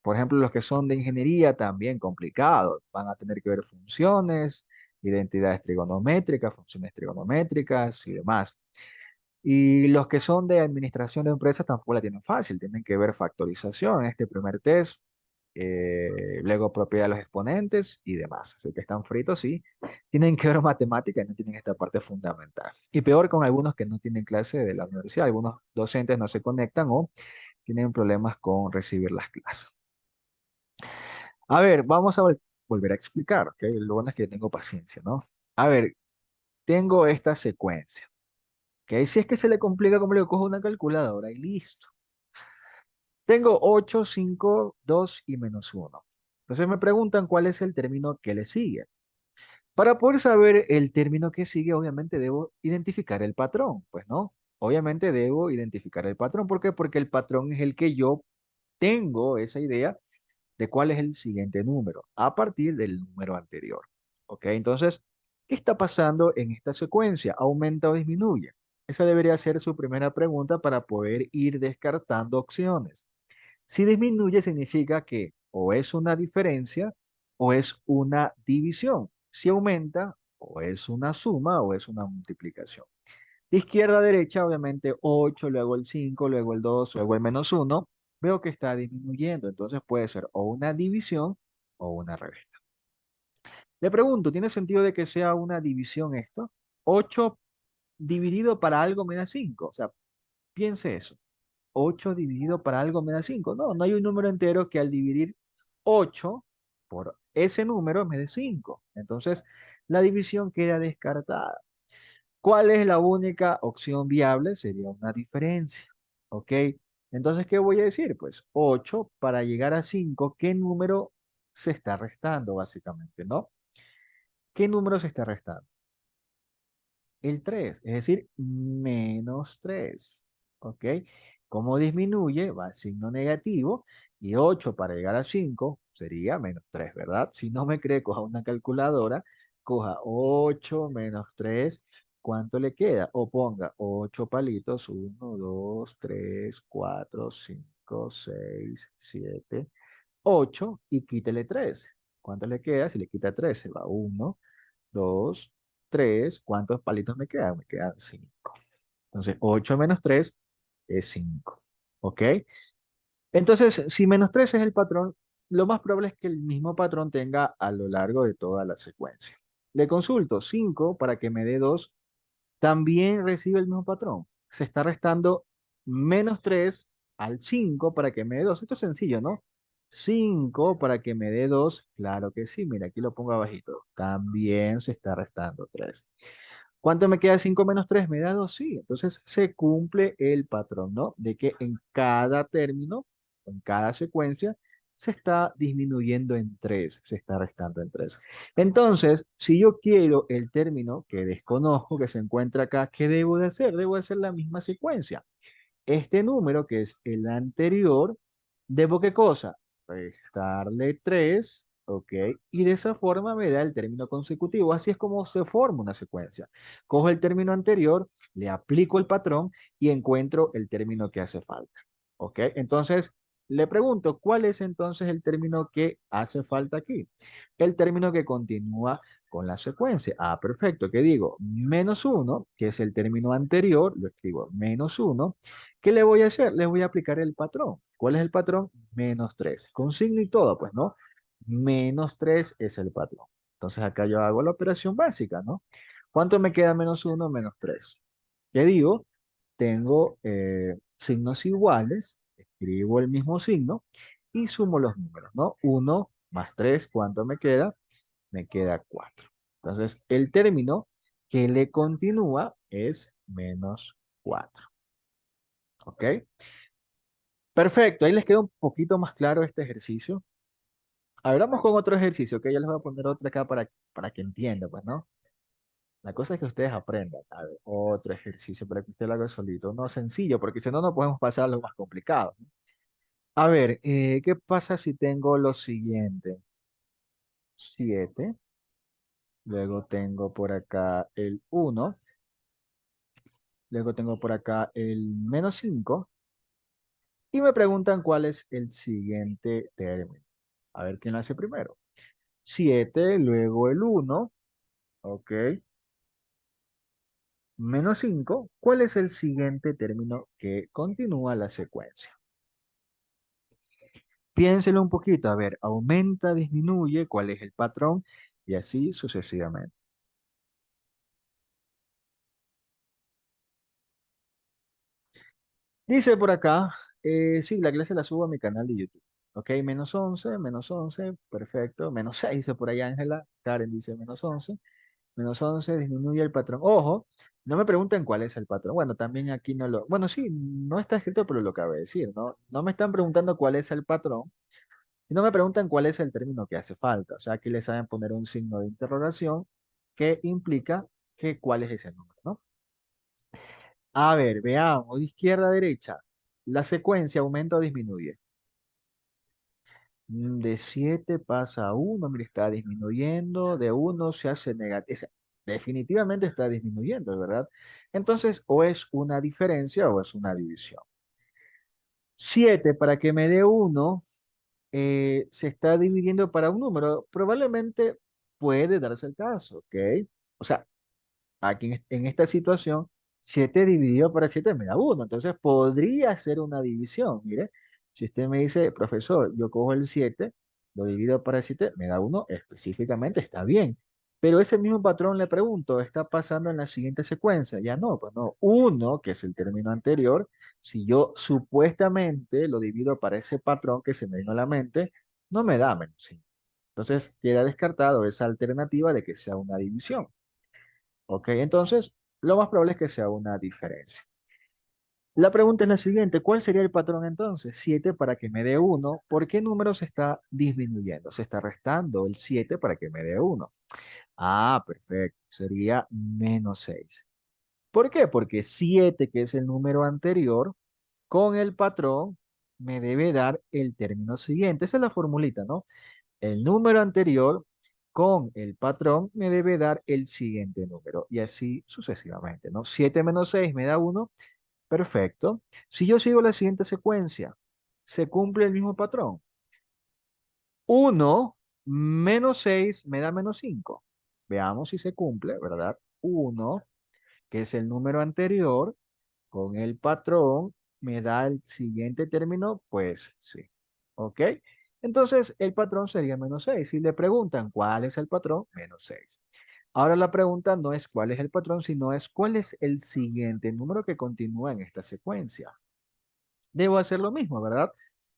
Por ejemplo, los que son de ingeniería también complicados, van a tener que ver funciones, identidades trigonométricas, funciones trigonométricas y demás. Y los que son de administración de empresas tampoco la tienen fácil, tienen que ver factorización en este primer test, luego propiedad de los exponentes y demás. Así que están fritos, sí, tienen que ver matemática y no tienen esta parte fundamental. Y peor con algunos que no tienen clase de la universidad, algunos docentes no se conectan o tienen problemas con recibir las clases. A ver, vamos a volver a explicar, ¿ok? Lo bueno es que tengo paciencia, ¿no? A ver, tengo esta secuencia, ¿ok? Si es que se le complica, como le cojo una calculadora y listo. Tengo 8, 5, 2 y menos uno. Entonces me preguntan cuál es el término que le sigue. Para poder saber el término que sigue, obviamente debo identificar el patrón, pues no. Obviamente debo identificar el patrón. ¿Por qué? Porque el patrón es el que yo tengo esa idea de cuál es el siguiente número a partir del número anterior. ¿Ok? Entonces, ¿qué está pasando en esta secuencia? ¿Aumenta o disminuye? Esa debería ser su primera pregunta para poder ir descartando opciones. Si disminuye significa que o es una diferencia o es una división. Si aumenta, o es una suma o es una multiplicación. De izquierda a derecha, obviamente 8, luego el 5, luego el 2, luego el -1. Veo que está disminuyendo, entonces puede ser o una división o una resta. Le pregunto, ¿tiene sentido de que sea una división esto? 8 dividido para algo me da 5. O sea, piense eso. 8 dividido para algo me da 5. No, no hay un número entero que al dividir 8 por ese número me dé 5. Entonces, la división queda descartada. ¿Cuál es la única opción viable? Sería una diferencia. ¿Ok? Entonces, ¿qué voy a decir? Pues 8 para llegar a 5. ¿Qué número se está restando básicamente? ¿No? ¿Qué número se está restando? El 3, es decir, -3. ¿Ok? ¿Cómo disminuye? Va al signo negativo y 8 para llegar a 5 sería -3, ¿verdad? Si no me cree, coja una calculadora, coja 8 menos 3, ¿cuánto le queda? O ponga 8 palitos, 1, 2, 3, 4, 5, 6, 7, 8 y quítele 3. ¿Cuánto le queda? Si le quita 3, se va 1, 2, 3. ¿Cuántos palitos me quedan? Me quedan 5. Entonces, 8 menos 3 es 5. ¿Ok? Entonces, si -3 es el patrón, lo más probable es que el mismo patrón tenga a lo largo de toda la secuencia. Le consulto 5 para que me dé 2. También recibe el mismo patrón. Se está restando -3 al 5 para que me dé 2. Esto es sencillo, ¿no? 5 para que me dé 2. Claro que sí. Mira, aquí lo pongo abajito. También se está restando 3. ¿Cuánto me queda? 5 menos 3 me da 2. Sí. Entonces se cumple el patrón, ¿no? De que en cada término, en cada secuencia, se está disminuyendo en 3, se está restando en 3. Entonces, si yo quiero el término que desconozco, que se encuentra acá, ¿qué debo de hacer? Debo de hacer la misma secuencia. Este número, que es el anterior, ¿debo qué cosa? Restarle 3, ¿ok? Y de esa forma me da el término consecutivo. Así es como se forma una secuencia. Cojo el término anterior, le aplico el patrón y encuentro el término que hace falta, ¿ok? Entonces, le pregunto, ¿cuál es entonces el término que hace falta aquí? El término que continúa con la secuencia. Ah, perfecto. ¿Qué digo? -1, que es el término anterior, lo escribo -1. ¿Qué le voy a hacer? Le voy a aplicar el patrón. ¿Cuál es el patrón? -3. Con signo y todo, pues, ¿no? -3 es el patrón. Entonces acá yo hago la operación básica, ¿no? ¿Cuánto me queda -1 -3? ¿Qué digo? Tengo signos iguales, escribo el mismo signo y sumo los números, ¿no? 1 más 3, ¿cuánto me queda? Me queda 4. Entonces, el término que le continúa es -4. ¿Ok? Perfecto, ahí les queda un poquito más claro este ejercicio. A ver, vamos con otro ejercicio, que ya les voy a poner otro acá para que entiendan, pues, ¿no? La cosa es que ustedes aprendan. A ver, otro ejercicio para que usted lo haga solito. No sencillo, porque si no, no podemos pasar a lo más complicado, ¿no? A ver, ¿qué pasa si tengo lo siguiente? 7, luego tengo por acá el 1, luego tengo por acá el -5, y me preguntan cuál es el siguiente término. A ver quién lo hace primero. 7, luego el 1, ok, -5. ¿Cuál es el siguiente término que continúa la secuencia? Piénselo un poquito, a ver, aumenta, disminuye, cuál es el patrón y así sucesivamente. Dice por acá, sí, la clase la subo a mi canal de YouTube. Ok, -11, perfecto. -6 dice por ahí Ángela. Karen dice -11. -11 disminuye el patrón. Ojo, no me preguntan cuál es el patrón. Bueno, también aquí no lo. Bueno, sí, no está escrito, pero lo acabo de decir, ¿no? No me están preguntando cuál es el patrón y no me preguntan cuál es el término que hace falta. O sea, aquí les saben poner un signo de interrogación que implica que cuál es ese número, ¿no? A ver, veamos, de izquierda a derecha. La secuencia aumenta o disminuye. De 7 pasa a 1, mire, está disminuyendo, de 1 se hace negativo. Definitivamente está disminuyendo, ¿verdad? Entonces, o es una diferencia o es una división. 7 para que me dé 1 se está dividiendo para un número. Probablemente puede darse el caso, ¿ok? O sea, aquí en esta situación, 7 dividido para 7 me da 1. Entonces podría ser una división. Mire, si usted me dice, profesor, yo cojo el 7, lo divido para 7, me da 1, específicamente está bien. Pero ese mismo patrón le pregunto, ¿está pasando en la siguiente secuencia? Ya no, pues no. 1, que es el término anterior, si yo supuestamente lo divido para ese patrón que se me vino a la mente, no me da menos 5. Entonces queda descartado esa alternativa de que sea una división. Ok, entonces lo más probable es que sea una diferencia. La pregunta es la siguiente, ¿cuál sería el patrón entonces? 7 para que me dé 1. ¿Por qué número se está disminuyendo? Se está restando el 7 para que me dé 1. Ah, perfecto, sería menos 6. ¿Por qué? Porque 7, que es el número anterior, con el patrón me debe dar el término siguiente. Esa es la formulita, ¿no? El número anterior con el patrón me debe dar el siguiente número y así sucesivamente, ¿no? 7 menos 6 me da 1, perfecto. Si yo sigo la siguiente secuencia, se cumple el mismo patrón. 1 menos 6 me da menos 5. Veamos si se cumple, ¿verdad? 1, que es el número anterior, con el patrón me da el siguiente término, pues sí. ¿Ok? Entonces el patrón sería menos 6. Si le preguntan cuál es el patrón, menos 6. Ahora la pregunta no es cuál es el patrón, sino es cuál es el siguiente número que continúa en esta secuencia. Debo hacer lo mismo, ¿verdad?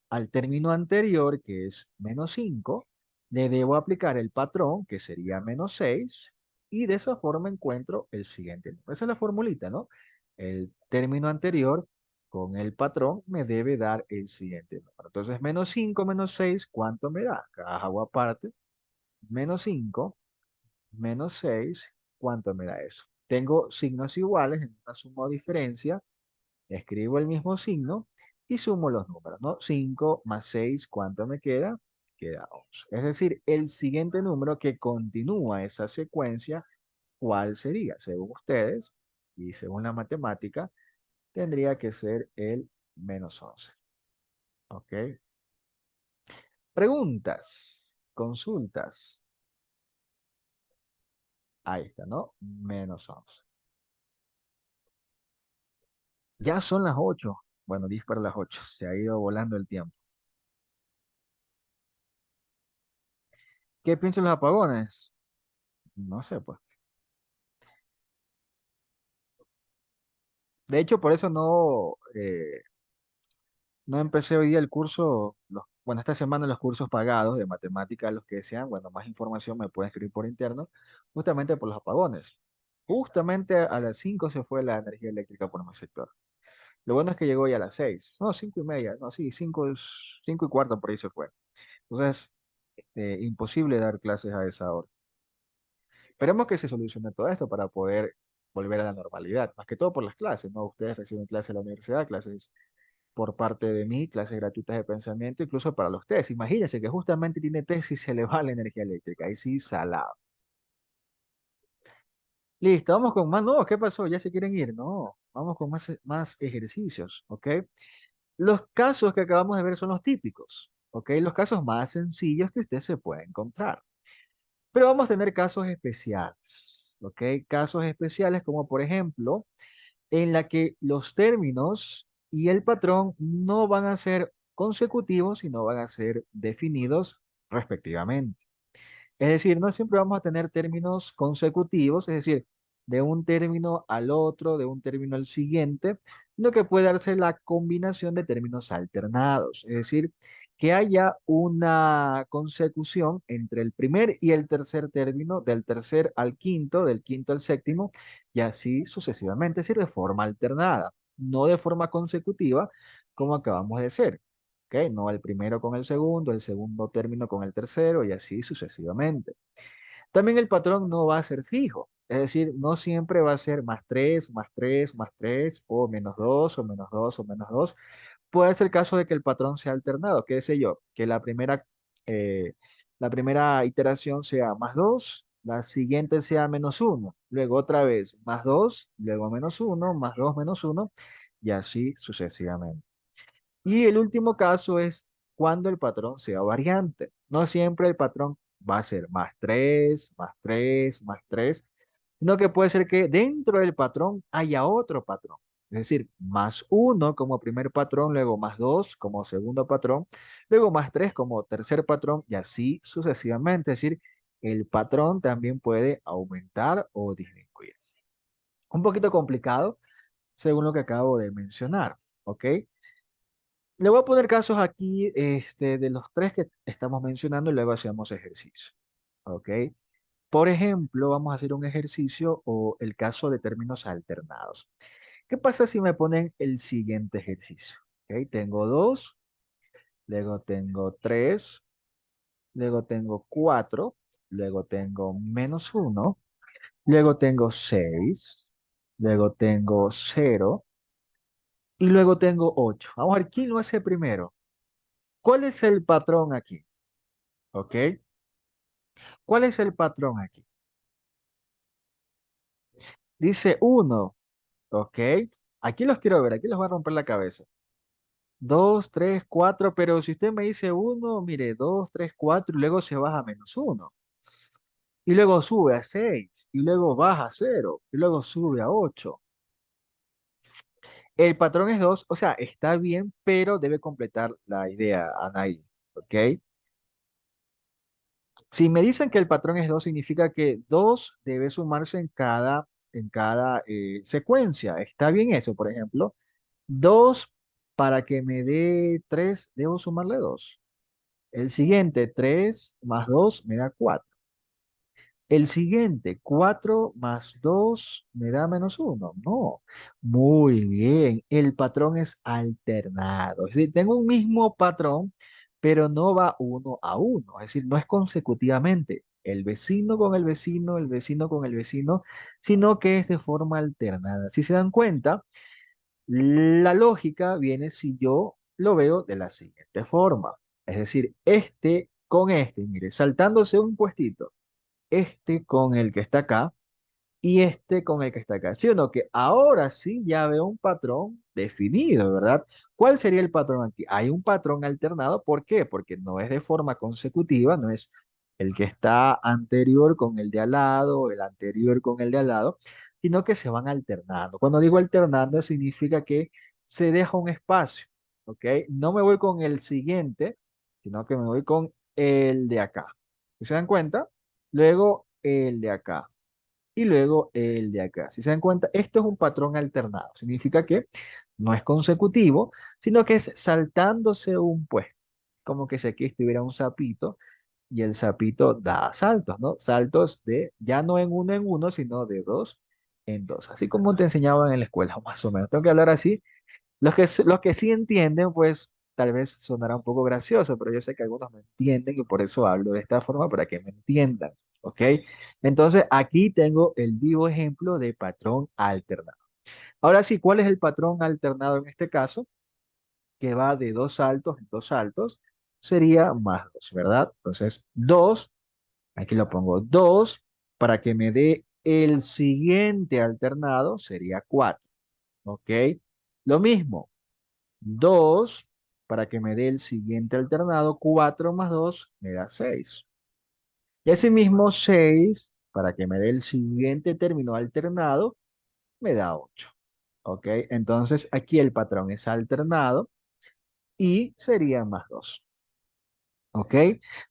Al término anterior, que es menos 5, le debo aplicar el patrón, que sería menos 6, y de esa forma encuentro el siguiente número. Esa es la formulita, ¿no? El término anterior con el patrón me debe dar el siguiente número. Entonces, menos 5 menos 6, ¿cuánto me da? Acá hago aparte. Menos 5 menos 6, ¿cuánto me da eso? Tengo signos iguales en una suma o diferencia. Escribo el mismo signo y sumo los números, ¿no? 5 más 6, ¿cuánto me queda? Queda 11. Es decir, el siguiente número que continúa esa secuencia, ¿cuál sería? Según ustedes y según la matemática, tendría que ser el menos 11. ¿Ok? Preguntas, consultas. Ahí está, ¿no? Menos 11. Ya son las 8. Bueno, 10 para las 8. Se ha ido volando el tiempo. ¿Qué piensan los apagones? No sé, pues. De hecho, por eso no empecé hoy día el curso, bueno, esta semana los cursos pagados de matemáticas, los que desean, bueno, más información me pueden escribir por interno, justamente por los apagones. Justamente a las 5 se fue la energía eléctrica por mi sector. Lo bueno es que llegó ya a las 6, no, 5:30, no, sí, 5:15 por ahí se fue. Entonces, imposible dar clases a esa hora. Esperemos que se solucione todo esto para poder volver a la normalidad, más que todo por las clases, ¿no? Ustedes reciben clases en la universidad, clases por parte de mí, clases gratuitas de pensamiento, incluso para los test. Imagínense que justamente tiene test y se le va la energía eléctrica, ahí sí, salado. Listo, vamos con más. No, ¿qué pasó? ¿Ya se quieren ir? No, vamos con más ejercicios, ¿ok? Los casos que acabamos de ver son los típicos, ¿ok? Los casos más sencillos que usted se puede encontrar. Pero vamos a tener casos especiales, ¿ok? Casos especiales como por ejemplo en la que los términos y el patrón no van a ser consecutivos, sino van a ser definidos respectivamente. Es decir, no siempre vamos a tener términos consecutivos, es decir, de un término al otro, de un término al siguiente, lo que puede darse la combinación de términos alternados, es decir, que haya una consecución entre el primer y el tercer término, del tercer al quinto, del quinto al séptimo, y así sucesivamente, es decir, de forma alternada, no de forma consecutiva, como acabamos de hacer. ¿Ok? No el primero con el segundo término con el tercero y así sucesivamente. También el patrón no va a ser fijo, es decir, no siempre va a ser más 3 más 3 más 3 o menos 2 o menos 2 o menos 2. Puede ser el caso de que el patrón sea alternado, qué sé yo, que eh, la primera iteración sea más 2, la siguiente sea menos 1, luego otra vez más 2, luego menos 1, más 2 menos 1 y así sucesivamente. Y el último caso es cuando el patrón sea variante. No siempre el patrón va a ser más 3 más 3 más 3, sino que puede ser que dentro del patrón haya otro patrón. Es decir, más uno como primer patrón, luego más 2 como segundo patrón, luego más 3 como tercer patrón y así sucesivamente. Es decir, el patrón también puede aumentar o disminuir. Un poquito complicado según lo que acabo de mencionar, ¿ok? Le voy a poner casos aquí de los tres que estamos mencionando y luego hacemos ejercicio. ¿Ok? Por ejemplo, vamos a hacer un ejercicio o el caso de términos alternados. ¿Qué pasa si me ponen el siguiente ejercicio? ¿Ok? Tengo 2, luego tengo 3, luego tengo 4, luego tengo menos uno, luego tengo 6, luego tengo cero y luego tengo 8. Vamos a ver quién lo hace primero. ¿Cuál es el patrón aquí? ¿Ok? ¿Cuál es el patrón aquí? Dice uno, ¿ok? Aquí los quiero ver, aquí los voy a romper la cabeza. 2, 3, 4, pero si usted me dice uno, mire, 2, 3, 4 y luego se baja a menos uno. Y luego sube a 6 y luego baja a cero y luego sube a 8. El patrón es 2, o sea, está bien, pero debe completar la idea, Anaí, ¿ok? Si me dicen que el patrón es 2, significa que 2 debe sumarse en cada secuencia. ¿Está bien eso, por ejemplo? 2 para que me dé 3 debo sumarle 2. El siguiente, 3 más 2 me da 4. El siguiente, 4 más 2 me da menos uno. No. Muy bien. El patrón es alternado. Es decir, tengo un mismo patrón, pero no va uno a uno. Es decir, no es consecutivamente el vecino con el vecino, el vecino con el vecino, sino que es de forma alternada. Si se dan cuenta, la lógica viene si yo lo veo de la siguiente forma. Es decir, este con este, mire, saltándose un puestito, este con el que está acá y este con el que está acá. ¿Sí o no? Que ahora sí ya veo un patrón definido, ¿verdad? ¿Cuál sería el patrón aquí? Hay un patrón alternado. ¿Por qué? Porque no es de forma consecutiva, no es el que está anterior con el de al lado, el anterior con el de al lado, sino que se van alternando. Cuando digo alternando, significa que se deja un espacio, ¿ok? No me voy con el siguiente, sino que me voy con el de acá. ¿Sí ¿Se dan cuenta? Luego el de acá y luego el de acá. Si se dan cuenta, esto es un patrón alternado. Significa que no es consecutivo, sino que es saltándose un puesto. Como que si aquí estuviera un sapito y el sapito da saltos, ¿no? Saltos de ya no en uno, sino de dos en dos. Así como te enseñaban en la escuela, más o menos. Tengo que hablar así. Los que sí entienden, pues tal vez sonará un poco gracioso, pero yo sé que algunos me entienden y por eso hablo de esta forma para que me entiendan, ¿ok? Entonces aquí tengo el vivo ejemplo de patrón alternado. Ahora sí, ¿cuál es el patrón alternado en este caso? Que va de dos saltos en dos saltos, sería más dos, ¿verdad? Entonces, dos, aquí lo pongo, dos, para que me dé el siguiente alternado, sería cuatro, ¿ok? Lo mismo. 2 para que me dé el siguiente alternado, 4 más 2 me da 6. Y asimismo 6 para que me dé el siguiente término alternado, me da 8. ¿Ok? Entonces aquí el patrón es alternado y sería más 2. ¿Ok?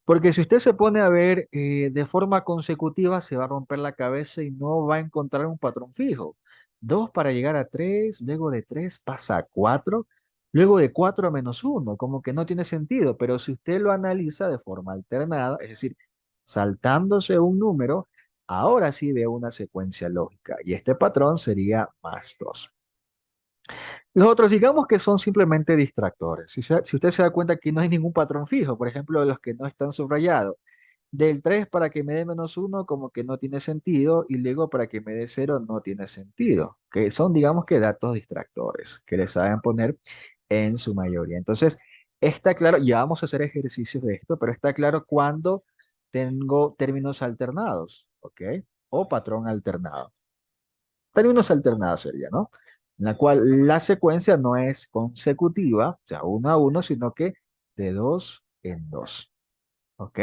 Porque si usted se pone a ver de forma consecutiva, se va a romper la cabeza y no va a encontrar un patrón fijo. 2 para llegar a 3, luego de 3 pasa a 4, luego de 4 a menos uno, como que no tiene sentido, pero si usted lo analiza de forma alternada, es decir, saltándose un número, ahora sí veo una secuencia lógica y este patrón sería más 2. Los otros, digamos que son simplemente distractores. Si usted se da cuenta que no hay ningún patrón fijo, por ejemplo, los que no están subrayados, del 3 para que me dé menos uno como que no tiene sentido, y luego para que me dé cero no tiene sentido, que son, digamos que datos distractores, que les saben poner en su mayoría. Entonces, está claro, ya vamos a hacer ejercicios de esto, pero está claro cuando tengo términos alternados, ¿ok? O patrón alternado. Términos alternados sería, ¿no? en la cual la secuencia no es consecutiva, o sea, uno a uno, sino que de dos en dos. ¿Ok?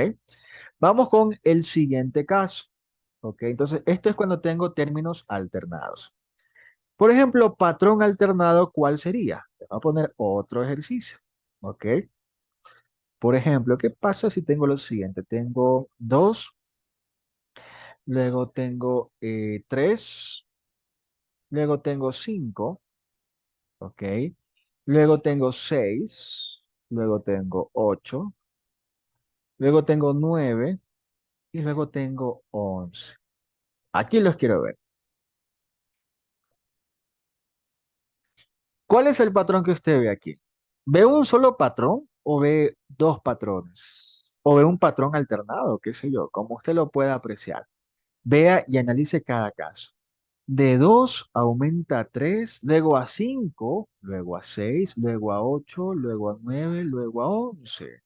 Vamos con el siguiente caso. ¿Ok? Entonces, esto es cuando tengo términos alternados. Por ejemplo, patrón alternado, ¿cuál sería? Te voy a poner otro ejercicio. ¿Ok? Por ejemplo, ¿qué pasa si tengo lo siguiente? Tengo 2, luego tengo 3, luego tengo 5, ¿ok? Luego tengo 6, luego tengo 8, luego tengo 9 y luego tengo 11. Aquí los quiero ver. ¿Cuál es el patrón que usted ve aquí? ¿Ve un solo patrón o ve dos patrones? ¿O ve un patrón alternado? ¿Qué sé yo? Como usted lo pueda apreciar. Vea y analice cada caso. De 2 aumenta a 3, luego a 5, luego a 6, luego a 8, luego a 9, luego a 11.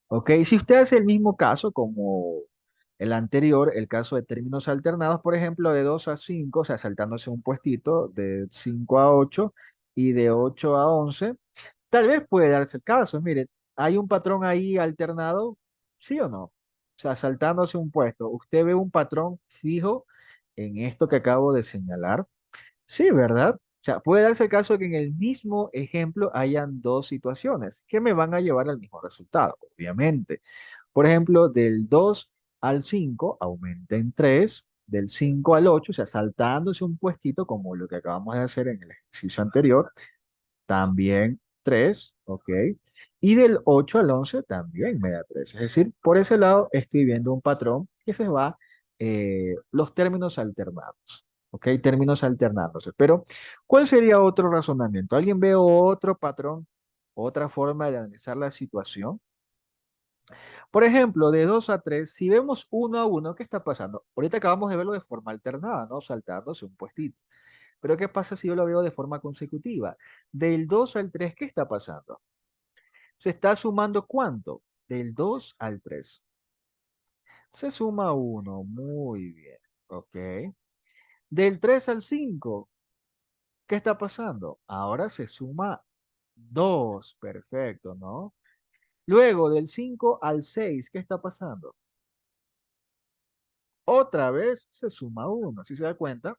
¿Ok? Si usted hace el mismo caso como el anterior, el caso de términos alternados, por ejemplo, de 2 a 5, o sea, saltándose un puestito, de 5 a 8 y de 8 a 11, tal vez puede darse el caso. Mire, hay un patrón ahí alternado, ¿sí o no? O sea, saltándose un puesto. ¿Usted ve un patrón fijo en esto que acabo de señalar? Sí, ¿verdad? O sea, puede darse el caso que en el mismo ejemplo hayan dos situaciones que me van a llevar al mismo resultado, obviamente. Por ejemplo, del 2 al 5 aumenta en 3, del 5 al 8, o sea, saltándose un puestito como lo que acabamos de hacer en el ejercicio anterior, también 3, ¿ok? Y del 8 al 11 también me da 3. Es decir, por ese lado estoy viendo un patrón que se va, los términos alternados, ¿ok? Términos alternándose. Pero, ¿cuál sería otro razonamiento? ¿Alguien ve otro patrón, otra forma de analizar la situación? Por ejemplo, de 2 a 3, si vemos uno a uno, ¿qué está pasando? Ahorita acabamos de verlo de forma alternada, ¿no? Saltándose un puestito. Pero ¿qué pasa si yo lo veo de forma consecutiva? Del 2 al 3, ¿qué está pasando? ¿Se está sumando cuánto? Del 2 al 3. Se suma uno, muy bien. Ok. Del 3 al 5, ¿qué está pasando? Ahora se suma 2, perfecto, ¿no? Luego del 5 al 6, ¿qué está pasando? Otra vez se suma uno, ¿sí se da cuenta?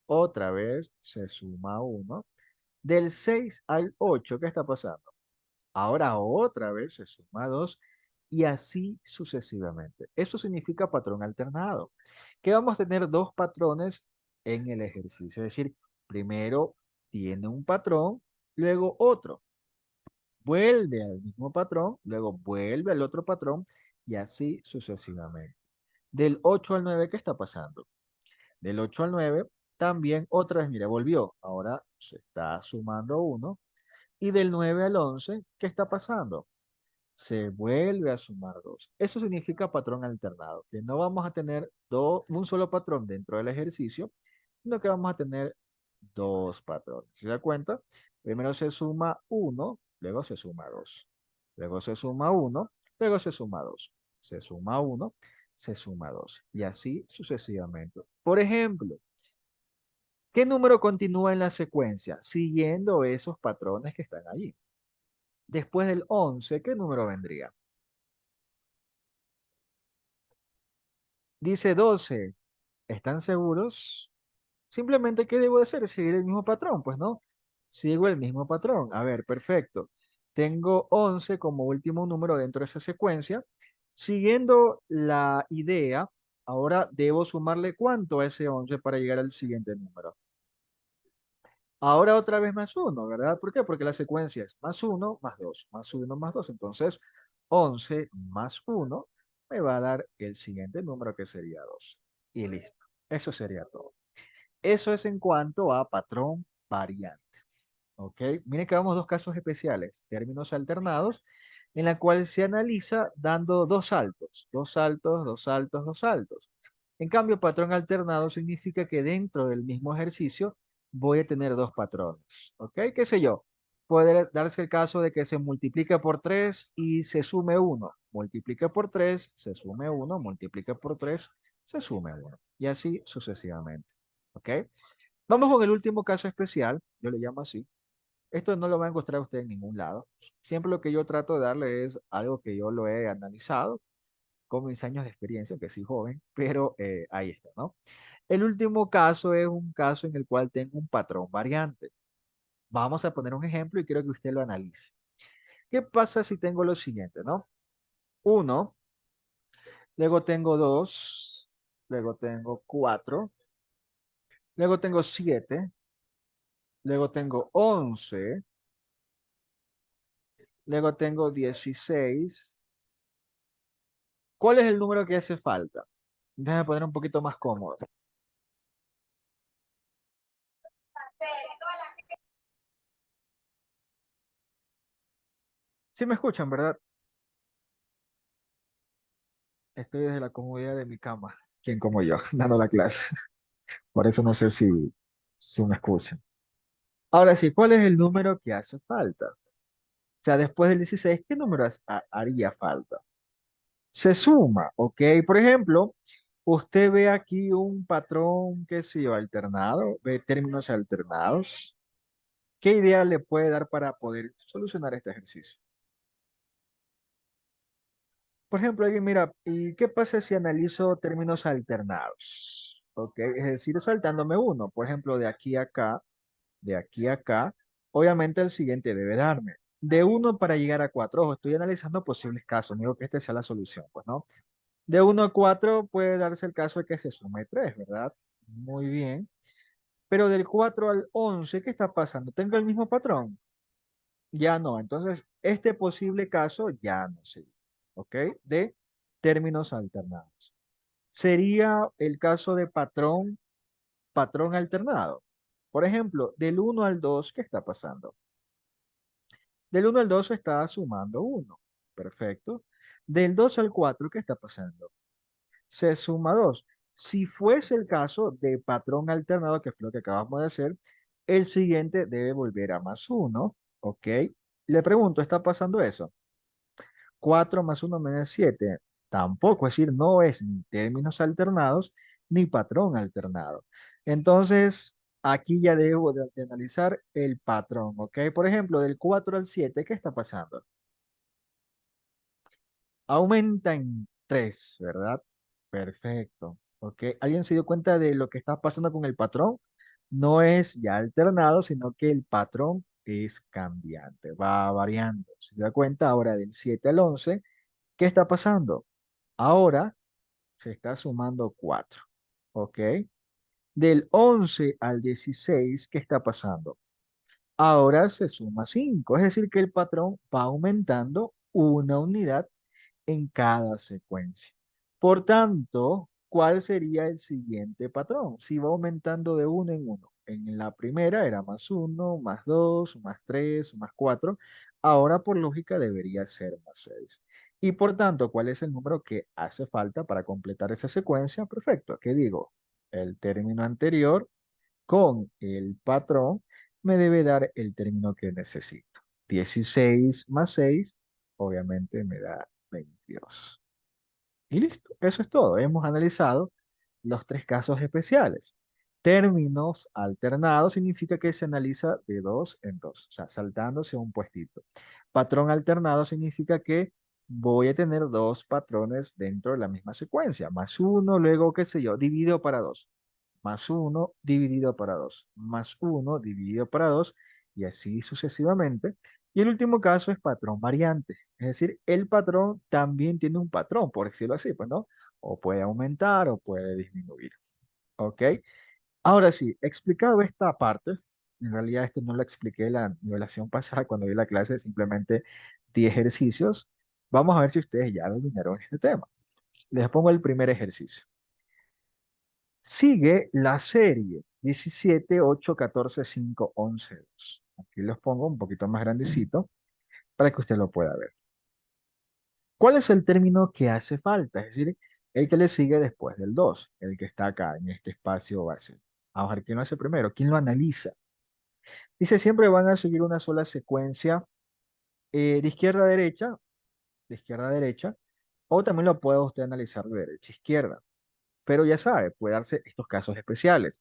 Otra vez se suma uno. Del 6 al 8, ¿qué está pasando? Ahora otra vez se suma 2 y así sucesivamente. Eso significa patrón alternado, que vamos a tener dos patrones en el ejercicio. Es decir, primero tiene un patrón, luego otro. Vuelve al mismo patrón, luego vuelve al otro patrón y así sucesivamente. Del 8 al 9, ¿qué está pasando? Del 8 al 9, también otra vez, mira, volvió. Ahora se está sumando uno. Y del 9 al 11, ¿qué está pasando? Se vuelve a sumar dos. Eso significa patrón alternado, que no vamos a tener un solo patrón dentro del ejercicio, sino que vamos a tener dos patrones. ¿Se da cuenta? Primero se suma uno, luego se suma dos. Luego se suma uno, luego se suma dos. Se suma uno, se suma dos. Y así sucesivamente. Por ejemplo, ¿qué número continúa en la secuencia? Siguiendo esos patrones que están allí. Después del 11, ¿qué número vendría? Dice 12. ¿Están seguros? Simplemente, ¿qué debo de hacer? Seguir el mismo patrón, pues no. Sigo el mismo patrón. A ver, perfecto. Tengo 11 como último número dentro de esa secuencia. Siguiendo la idea, ahora debo sumarle cuánto a ese 11 para llegar al siguiente número. Ahora otra vez más uno, ¿verdad? ¿Por qué? Porque la secuencia es más uno, más 2, más uno, más 2. Entonces, 11 más uno me va a dar el siguiente número que sería 2. Y listo. Eso sería todo. Eso es en cuanto a patrón variante. ¿Ok? Miren que vamos dos casos especiales, términos alternados, en la cual se analiza dando dos saltos, dos saltos, dos saltos, dos saltos. En cambio, patrón alternado significa que dentro del mismo ejercicio voy a tener dos patrones. ¿Ok? ¿Qué sé yo? Puede darse el caso de que se multiplique por 3 y se sume uno. Multiplique por 3, se sume uno. Multiplique por 3, se sume uno. Y así sucesivamente. ¿Ok? Vamos con el último caso especial, yo le llamo así. Esto no lo va a encontrar usted en ningún lado. Siempre lo que yo trato de darle es algo que yo lo he analizado con mis años de experiencia, que soy joven, pero ahí está, ¿no? El último caso es un caso en el cual tengo un patrón variante. Vamos a poner un ejemplo y quiero que usted lo analice. ¿Qué pasa si tengo lo siguiente, no? Uno, luego tengo dos, luego tengo cuatro, luego tengo siete, luego tengo 11, luego tengo 16. ¿Cuál es el número que hace falta? Déjame poner un poquito más cómodo. Sí me escuchan, ¿verdad? Estoy desde la comodidad de mi cama. ¿Quién como yo? Dando la clase. Por eso no sé si me escuchan. Ahora sí, ¿cuál es el número que hace falta? O sea, después del 16, ¿qué número haría falta? Se suma, ¿ok? Por ejemplo, usted ve aquí un patrón, qué sé yo, alternado, ve términos alternados. ¿Qué idea le puede dar para poder solucionar este ejercicio? Por ejemplo, alguien mira, ¿y qué pasa si analizo términos alternados? ¿Ok? Es decir, saltándome uno, por ejemplo, de aquí a acá, obviamente el siguiente debe darme. De uno para llegar a cuatro, ojo, estoy analizando posibles casos, no digo que este sea la solución, pues no. De uno a cuatro puede darse el caso de que se sume tres, ¿verdad? Muy bien. Pero del 4 al 11, ¿qué está pasando? ¿Tengo el mismo patrón? Ya no. Entonces, este posible caso ya no sería, ¿ok? De términos alternados. Sería el caso de patrón alternado. Por ejemplo, del uno al 2, ¿qué está pasando? Del uno al 2 está sumando uno. Perfecto. Del 2 al 4, ¿qué está pasando? Se suma 2. Si fuese el caso de patrón alternado, que fue lo que acabamos de hacer, el siguiente debe volver a más uno. ¿Ok? Le pregunto, ¿está pasando eso? 4 más uno menos 7. Tampoco, es decir, no es ni términos alternados ni patrón alternado. Entonces, aquí ya debo de analizar el patrón, ¿ok? Por ejemplo, del 4 al 7, ¿qué está pasando? Aumenta en 3, ¿verdad? Perfecto, ¿ok? ¿Alguien se dio cuenta de lo que está pasando con el patrón? No es ya alternado, sino que el patrón es cambiante, va variando. ¿Se da cuenta ahora del 7 al 11? ¿Qué está pasando? Ahora se está sumando 4, ¿ok? Del 11 al 16, ¿qué está pasando? Ahora se suma 5, es decir, que el patrón va aumentando una unidad en cada secuencia. Por tanto, ¿cuál sería el siguiente patrón? Si va aumentando de uno en uno. En la primera era más uno, más dos, más tres, más cuatro. Ahora por lógica debería ser más seis. Y por tanto, ¿cuál es el número que hace falta para completar esa secuencia? Perfecto. ¿Qué digo? El término anterior con el patrón me debe dar el término que necesito. 16 más 6, obviamente me da 22. Y listo, eso es todo. Hemos analizado los tres casos especiales. Términos alternados significa que se analiza de dos en dos, o sea, saltándose un puestito. Patrón alternado significa que voy a tener dos patrones dentro de la misma secuencia, más uno, luego, qué sé yo, dividido para dos, más uno dividido para dos, más uno dividido para dos, y así sucesivamente. Y el último caso es patrón variante, es decir, el patrón también tiene un patrón, por decirlo así, pues, ¿no? O puede aumentar o puede disminuir. ¿Ok? Ahora sí, explicado esta parte, en realidad esto no lo expliqué en la nivelación pasada cuando di la clase, simplemente di ejercicios. Vamos a ver si ustedes ya dominaron este tema. Les pongo el primer ejercicio. Sigue la serie 17, 8, 14, 5, 11, 2. Aquí los pongo un poquito más grandecito para que usted lo pueda ver. ¿Cuál es el término que hace falta? Es decir, el que le sigue después del 2, el que está acá en este espacio base. Vamos a ver quién lo hace primero, quién lo analiza. Dice, siempre van a seguir una sola secuencia de izquierda a derecha, de izquierda a derecha, o también lo puede usted analizar de derecha a izquierda. Pero ya sabe, puede darse estos casos especiales.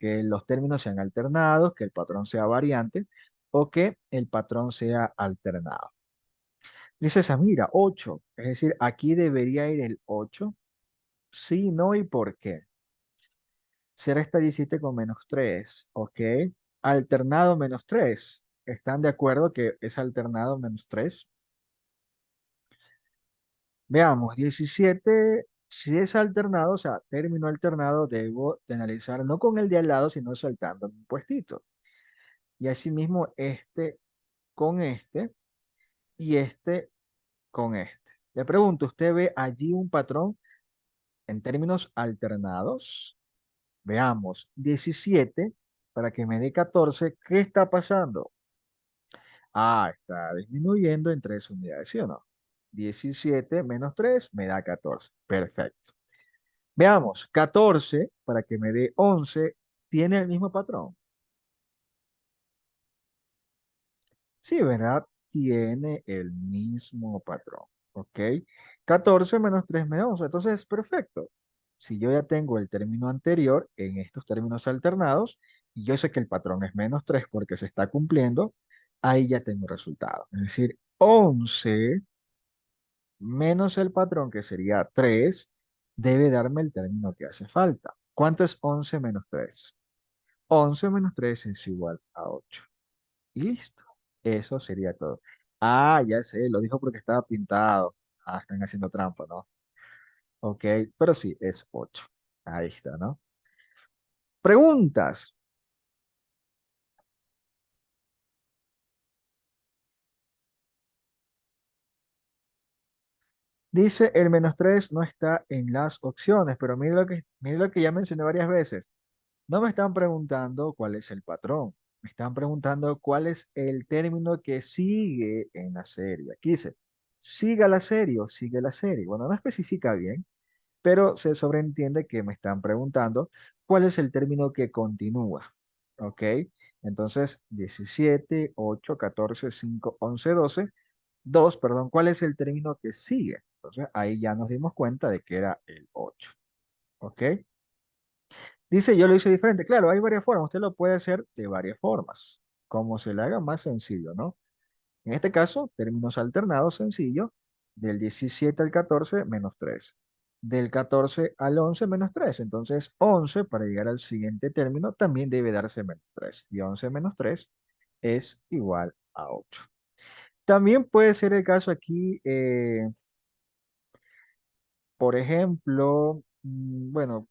que los términos sean alternados, que el patrón sea variante o que el patrón sea alternado. Dice Samira, 8. Es decir, aquí debería ir el 8. Sí, no y por qué. Se resta 17 con -3, ¿ok? Alternado -3. ¿Están de acuerdo que es alternado -3? Veamos, 17, si es alternado, o sea, término alternado, debo de analizar no con el de al lado, sino saltando un puestito. Y asimismo, este con este y este con este. Le pregunto, ¿usted ve allí un patrón en términos alternados? Veamos, 17 para que me dé 14, ¿qué está pasando? Ah, está disminuyendo en 3 unidades, ¿sí o no? 17 menos 3 me da 14. Perfecto. Veamos, 14 para que me dé 11 tiene el mismo patrón. Sí, ¿verdad? Tiene el mismo patrón. ¿Ok? 14 menos 3 me da 11. Entonces, perfecto. Si yo ya tengo el término anterior en estos términos alternados, y yo sé que el patrón es -3 porque se está cumpliendo, ahí ya tengo el resultado. Es decir, 11 menos el patrón, que sería 3, debe darme el término que hace falta. ¿Cuánto es 11 menos 3? 11 menos 3 es igual a 8. Y listo. Eso sería todo. Ah, ya sé, lo dijo porque estaba pintado. Ah, están haciendo trampa, ¿no? Ok, pero sí, es 8. Ahí está, ¿no? Preguntas. Dice el -3 no está en las opciones, pero mire lo que ya mencioné varias veces. No me están preguntando cuál es el patrón. Me están preguntando cuál es el término que sigue en la serie. Aquí dice, siga la serie o sigue la serie. Bueno, no especifica bien, pero se sobreentiende que me están preguntando cuál es el término que continúa. ¿Ok? Entonces, 17, 8, 14, 5, 11, 12. 2, perdón, ¿cuál es el término que sigue? Entonces, ahí ya nos dimos cuenta de que era el 8. ¿Ok? Dice, yo lo hice diferente. Claro, hay varias formas. Usted lo puede hacer de varias formas, como se le haga más sencillo, ¿no? En este caso, términos alternados sencillo, del 17 al 14 menos 3. Del 14 al 11 menos 3. Entonces, 11 para llegar al siguiente término también debe darse menos 3. Y 11 menos 3 es igual a 8. También puede ser el caso aquí, por ejemplo, bueno,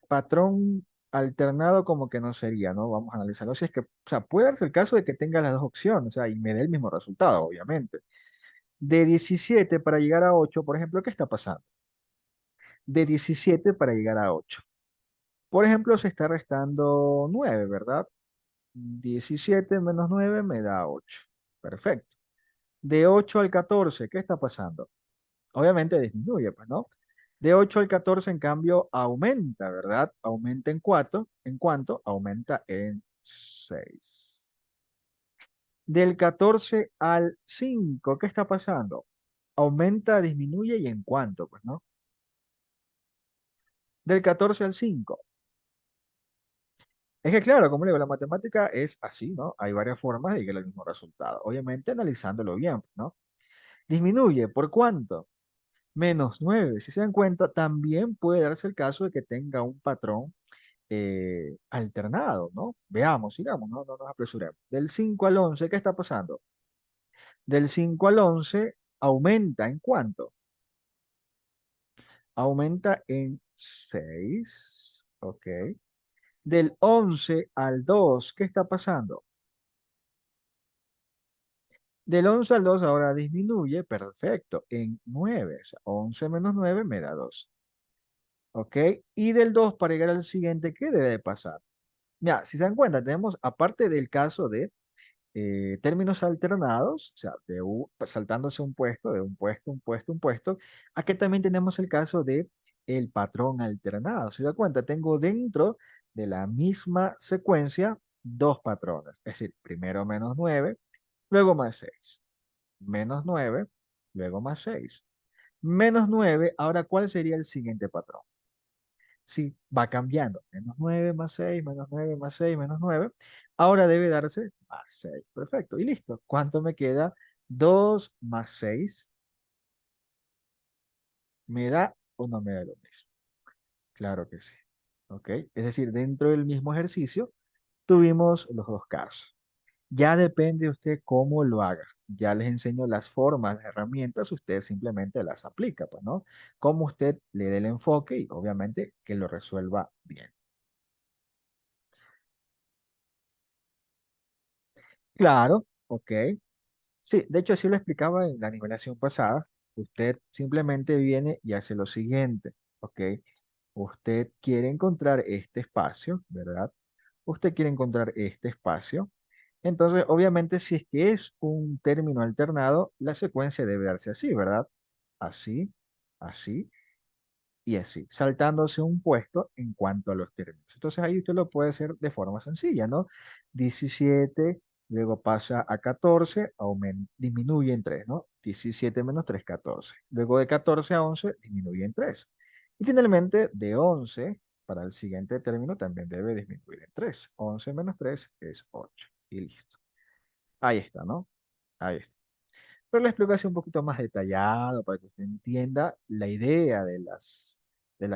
patrón alternado como que no sería, ¿no? Vamos a analizarlo. Si es que, o sea, puede ser el caso de que tenga las dos opciones, o sea, y me dé el mismo resultado, obviamente. De 17 para llegar a 8, por ejemplo, ¿qué está pasando? De 17 para llegar a 8. Por ejemplo, se está restando 9, ¿verdad? 17 menos 9 me da 8. Perfecto. De 8 al 14, ¿qué está pasando? Obviamente disminuye, pues, ¿no? De 8 al 14, en cambio, aumenta, ¿verdad? Aumenta en 4. ¿En cuánto? Aumenta en 6. Del 14 al 5, ¿qué está pasando? Aumenta, disminuye y en cuánto, pues, ¿no? Del 14 al 5. Es que claro, como le digo, la matemática es así, ¿no? Hay varias formas de llegar al mismo resultado. Obviamente analizándolo bien, ¿no? Disminuye, ¿por cuánto? -9. Si se dan cuenta, también puede darse el caso de que tenga un patrón alternado, ¿no? Veamos, sigamos, no nos apresuremos. Del 5 al 11, ¿qué está pasando? Del 5 al 11 aumenta ¿en cuánto? Aumenta en 6, ¿ok? Del 11 al 2, ¿qué está pasando? Del 11 al 2 ahora disminuye, perfecto, en 9. O sea, 11 menos 9 me da 2. ¿Ok? Y del 2 para llegar al siguiente, ¿qué debe de pasar? Ya, si se dan cuenta, tenemos, aparte del caso de términos alternados, o sea, saltándose un puesto, de un puesto, un puesto, un puesto, aquí también tenemos el caso de el patrón alternado. Si se da cuenta, tengo dentro de la misma secuencia dos patrones, es decir, primero -9, luego +6, -9, luego +6. -9, ahora, ¿cuál sería el siguiente patrón? Sí, va cambiando. Menos 9 más 6 menos 9 más 6 menos 9. Ahora debe darse más 6. Perfecto. Y listo. ¿Cuánto me queda? 2 más 6. ¿Me da o no me da lo mismo? Claro que sí. ¿Ok? Es decir, dentro del mismo ejercicio tuvimos los dos casos. Ya depende de usted cómo lo haga. Ya les enseño las formas, las herramientas, usted simplemente las aplica, pues, ¿no? Como usted le dé el enfoque y obviamente que lo resuelva bien. Claro, ok. Sí, de hecho así lo explicaba en la nivelación pasada. Usted simplemente viene y hace lo siguiente, ¿ok? Usted quiere encontrar este espacio, ¿verdad? Usted quiere encontrar este espacio. Entonces, obviamente, si es que es un término alternado, la secuencia debe darse así, ¿verdad? Así, así y así, saltándose un puesto en cuanto a los términos. Entonces ahí usted lo puede hacer de forma sencilla, ¿no? 17, luego pasa a 14, disminuye en 3, ¿no? 17 menos 3, 14. Luego de 14 a 11, disminuye en 3. Y finalmente, de 11 para el siguiente término también debe disminuir en 3. 11 menos 3 es 8. Y listo. Ahí está, ¿no? Ahí está. Pero la explico así un poquito más detallado para que usted entienda la idea de las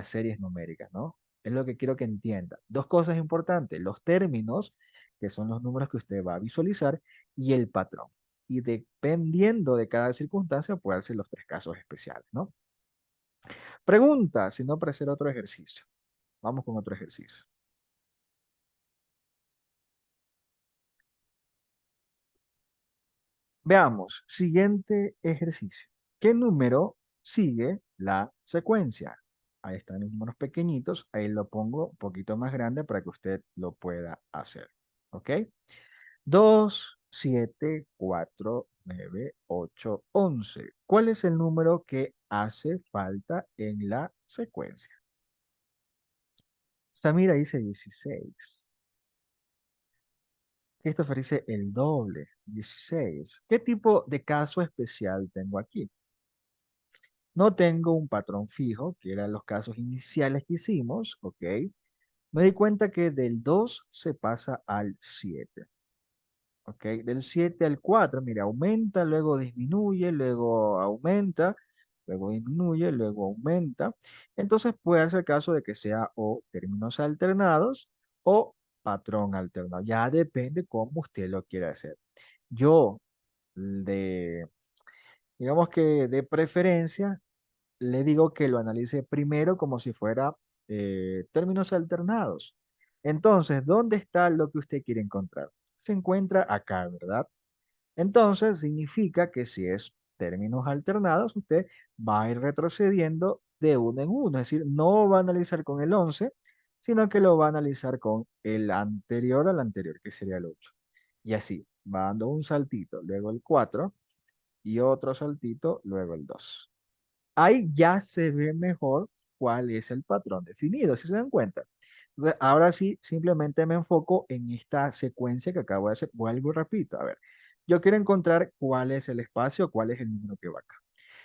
series numéricas, ¿no? Es lo que quiero que entienda. Dos cosas importantes, los términos, que son los números que usted va a visualizar, y el patrón. Y dependiendo de cada circunstancia, puede ser los tres casos especiales, ¿no? Pregunta, si no, para hacer otro ejercicio. Vamos con otro ejercicio. Veamos, siguiente ejercicio. ¿Qué número sigue la secuencia? Ahí están los números pequeñitos, ahí lo pongo un poquito más grande para que usted lo pueda hacer. ¿Ok? 2, 7, 4, 9, 8, 11. ¿Cuál es el número que hace falta en la secuencia? Samira dice 16. Christopher dice el doble, 16. ¿Qué tipo de caso especial tengo aquí? No tengo un patrón fijo, que eran los casos iniciales que hicimos, ¿ok? Me di cuenta que del 2 se pasa al 7, ¿ok? Del 7 al 4, mira, aumenta, luego disminuye, luego aumenta, luego disminuye, luego aumenta. Entonces puede ser el caso de que sea o términos alternados o patrón alternado. Ya depende cómo usted lo quiera hacer. Yo, de, digamos que de preferencia, le digo que lo analice primero como si fuera términos alternados. Entonces, ¿dónde está lo que usted quiere encontrar? Se encuentra acá, ¿verdad? Entonces, significa que si es términos alternados, usted va a ir retrocediendo de uno en uno. Es decir, no va a analizar con el 11, sino que lo va a analizar con el anterior al anterior, que sería el 8. Y así, va dando un saltito, luego el 4 y otro saltito, luego el 2. Ahí ya se ve mejor cuál es el patrón definido, si se dan cuenta. Ahora sí, simplemente me enfoco en esta secuencia que acabo de hacer. Vuelvo y repito. A ver, yo quiero encontrar cuál es el espacio, cuál es el número que va acá.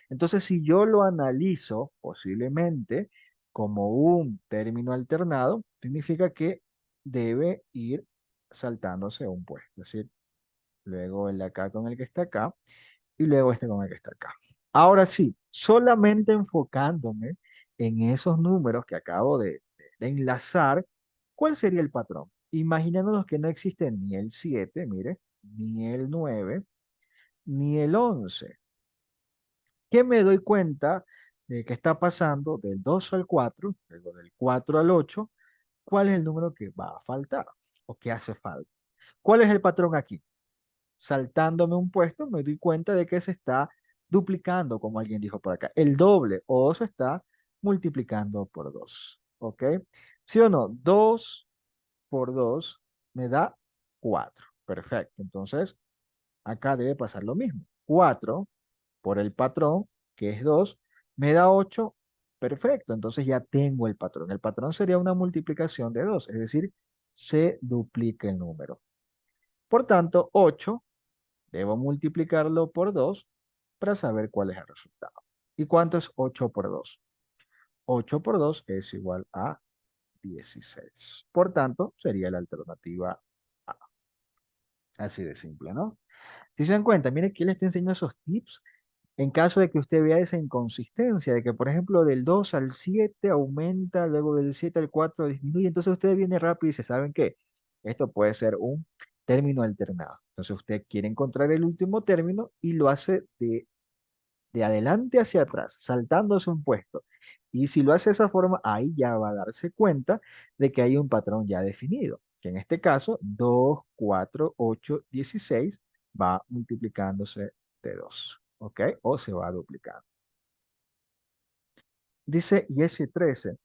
Entonces, si yo lo analizo posiblemente como un término alternado, significa que debe ir saltándose un puesto. Es decir, luego el de acá con el que está acá y luego este con el que está acá. Ahora sí, solamente enfocándome en esos números que acabo de enlazar, ¿cuál sería el patrón? Imaginándonos que no existe ni el 7, mire, ni el 9, ni el 11. ¿Qué me doy cuenta de que está pasando del 2 al 4, luego del 4 al 8? ¿Cuál es el número que va a faltar o que hace falta? ¿Cuál es el patrón aquí? Saltándome un puesto, me doy cuenta de que se está duplicando, como alguien dijo por acá, el doble o se está multiplicando por 2. ¿Ok? ¿Sí o no? 2 por 2 me da 4. Perfecto. Entonces, acá debe pasar lo mismo. 4 por el patrón, que es 2, me da 8. Perfecto. Entonces ya tengo el patrón. El patrón sería una multiplicación de 2, es decir, se duplica el número. Por tanto, 8 debo multiplicarlo por 2 para saber cuál es el resultado. ¿Y cuánto es 8 por 2? 8 por 2 es igual a 16. Por tanto, sería la alternativa A. Así de simple, ¿no? Si se dan cuenta, mire que les estoy enseñando esos tips en caso de que usted vea esa inconsistencia, de que, por ejemplo, del 2 al 7 aumenta, luego del 7 al 4 disminuye, entonces usted viene rápido y dice, ¿saben qué? Esto puede ser un término alternado. Entonces usted quiere encontrar el último término y lo hace de adelante hacia atrás, saltándose un puesto. Y si lo hace de esa forma, ahí ya va a darse cuenta de que hay un patrón ya definido, que en este caso 2 4 8 16 va multiplicándose de 2, ¿ok? O se va duplicando. Dice, y ese 13.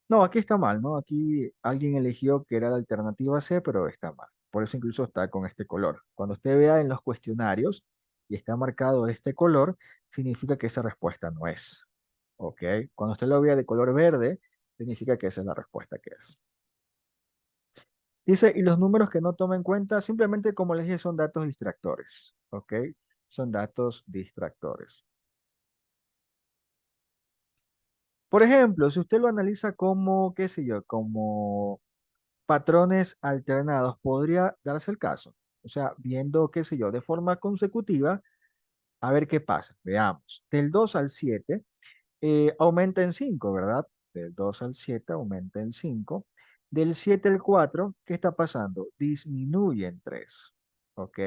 No, aquí está mal, ¿no? Aquí alguien eligió que era la alternativa C, pero está mal. Por eso incluso está con este color. Cuando usted vea en los cuestionarios y está marcado este color, significa que esa respuesta no es. ¿Ok? Cuando usted lo vea de color verde, significa que esa es la respuesta que es. Dice, y los números que no toma en cuenta, simplemente como les dije, son datos distractores. ¿Ok? Son datos distractores. Por ejemplo, si usted lo analiza como, qué sé yo, como patrones alternados, podría darse el caso. O sea, viendo, qué sé yo, de forma consecutiva, a ver qué pasa. Veamos. Del 2 al 7 aumenta en 5, ¿verdad? Del 2 al 7 aumenta en 5. Del 7 al 4, ¿qué está pasando? Disminuye en 3. ¿Ok?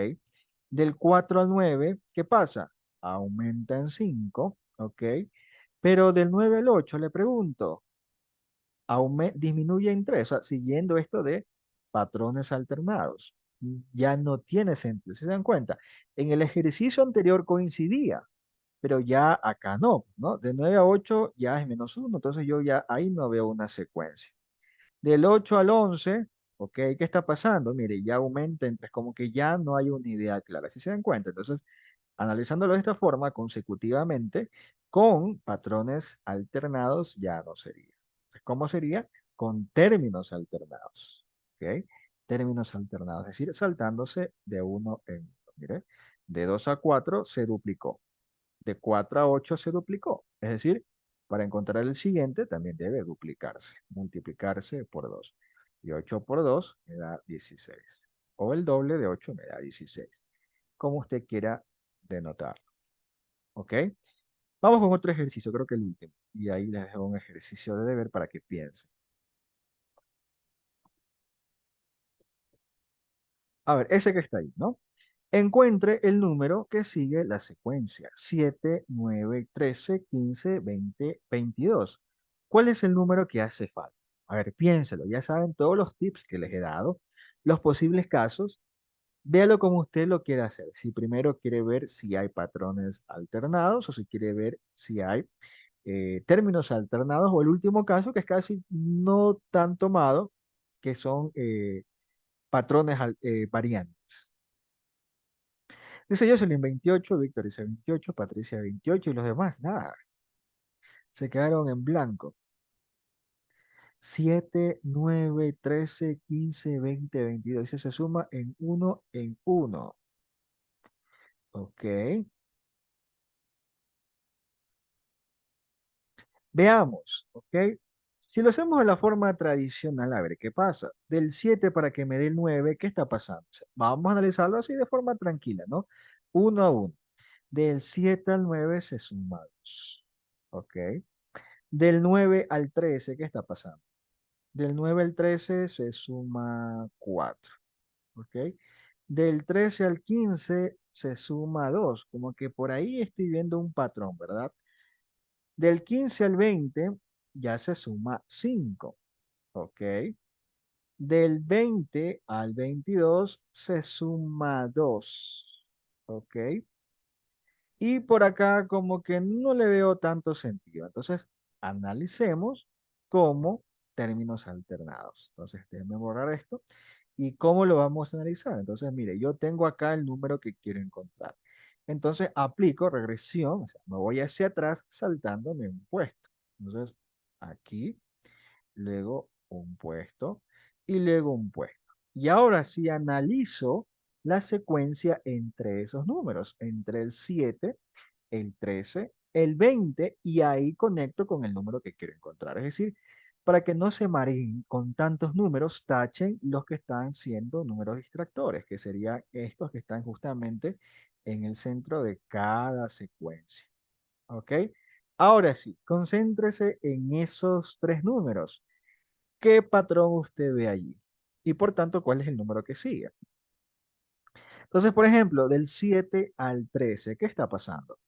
Del 4 al 9, ¿qué pasa? Aumenta en 5. ¿Ok? Pero del 9 al 8, le pregunto, disminuye en 3, o sea, siguiendo esto de patrones alternados. Ya no tiene sentido, ¿se dan cuenta? En el ejercicio anterior coincidía, pero ya acá no, ¿no? De 9 a 8 ya es -1, entonces yo ya ahí no veo una secuencia. Del 8 al 11, ¿ok? ¿Qué está pasando? Mire, ya aumenta en 3, como que ya no hay una idea clara, ¿sí se dan cuenta? Entonces, analizándolo de esta forma, consecutivamente, con patrones alternados ya no sería. Entonces, ¿cómo sería? Con términos alternados. ¿Ok? Términos alternados, es decir, saltándose de uno en uno. Mire, de 2 a 4 se duplicó. De 4 a 8 se duplicó. Es decir, para encontrar el siguiente también debe duplicarse, multiplicarse por 2. Y 8 por 2 me da 16. O el doble de 8 me da 16, como usted quiera denotar. ¿Ok? Vamos con otro ejercicio, creo que el último. Y ahí les dejo un ejercicio de deber para que piensen. A ver, ese que está ahí, ¿no? Encuentre el número que sigue la secuencia. 7, 9, 13, 15, 20, 22. ¿Cuál es el número que hace falta? A ver, piénselo. Ya saben todos los tips que les he dado, los posibles casos. Véalo como usted lo quiere hacer. Si primero quiere ver si hay patrones alternados o si quiere ver si hay términos alternados o el último caso que es casi no tan tomado, que son patrones variantes. Dice Jocelyn 28, Víctor dice 28, Patricia 28 y los demás, nada, se quedaron en blanco. 7, 9, 13, 15, 20, 22. Dice, se suma en uno en uno. Ok. Veamos, ¿ok? Si lo hacemos de la forma tradicional, a ver qué pasa. Del 7 para que me dé el 9, ¿qué está pasando? O sea, vamos a analizarlo así de forma tranquila, ¿no? Uno a uno. Del 7 al 9 se suma 2, ¿ok? Del 9 al 13, ¿qué está pasando? Del 9 al 13 se suma 4, ¿ok? Del 13 al 15 se suma 2, como que por ahí estoy viendo un patrón, ¿verdad? Del 15 al 20 ya se suma 5, ¿ok? Del 20 al 22 se suma 2, ¿ok? Y por acá como que no le veo tanto sentido. Entonces, analicemos como términos alternados. Entonces, déjenme borrar esto. ¿Y cómo lo vamos a analizar? Entonces, mire, yo tengo acá el número que quiero encontrar. Entonces, aplico regresión, o sea, me voy hacia atrás saltándome un puesto. Entonces, aquí, luego un puesto y luego un puesto. Y ahora sí analizo la secuencia entre esos números, entre el 7, el 13, el 20 y ahí conecto con el número que quiero encontrar. Es decir, Para que no se mareen con tantos números, tachen los que están siendo números distractores, que serían estos que están justamente en el centro de cada secuencia. ¿Ok? Ahora sí, concéntrese en esos tres números. ¿Qué patrón usted ve allí? Y por tanto, ¿cuál es el número que sigue? Entonces, por ejemplo, del 7 al 13, ¿qué está pasando?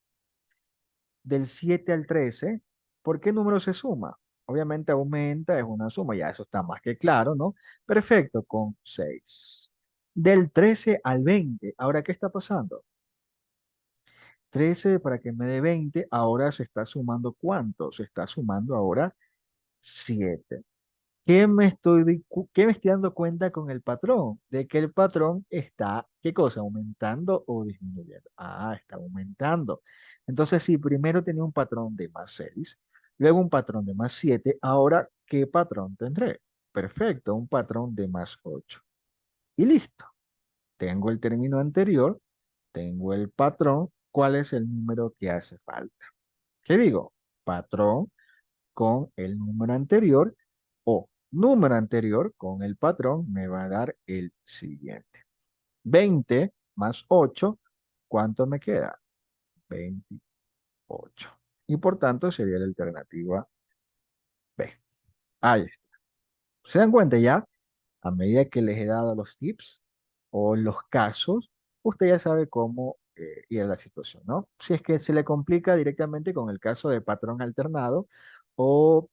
Del 7 al 13, ¿por qué número se suma? Obviamente aumenta, es una suma, ya eso está más que claro, ¿no? Perfecto, con 6. Del 13 al 20, ¿ahora qué está pasando? 13 para que me dé 20, ahora se está sumando ¿cuánto? Se está sumando ahora 7. ¿Qué me estoy dando cuenta con el patrón? De que el patrón está, ¿qué cosa? ¿Aumentando o disminuyendo? Ah, está aumentando. Entonces, si primero tenía un patrón de más 6, luego un patrón de más 7, ahora, ¿qué patrón tendré? Perfecto, un patrón de más 8. Y listo. Tengo el término anterior, tengo el patrón. ¿Cuál es el número que hace falta? ¿Qué digo? Patrón con el número anterior o número anterior con el patrón me va a dar el siguiente. 20 más 8, ¿cuánto me queda? 28. Y por tanto sería la alternativa B. Ahí está. ¿Se dan cuenta ya? A medida que les he dado los tips o los casos, usted ya sabe cómo ir a la situación, ¿no? Si es que se le complica directamente con el caso de patrón alternado o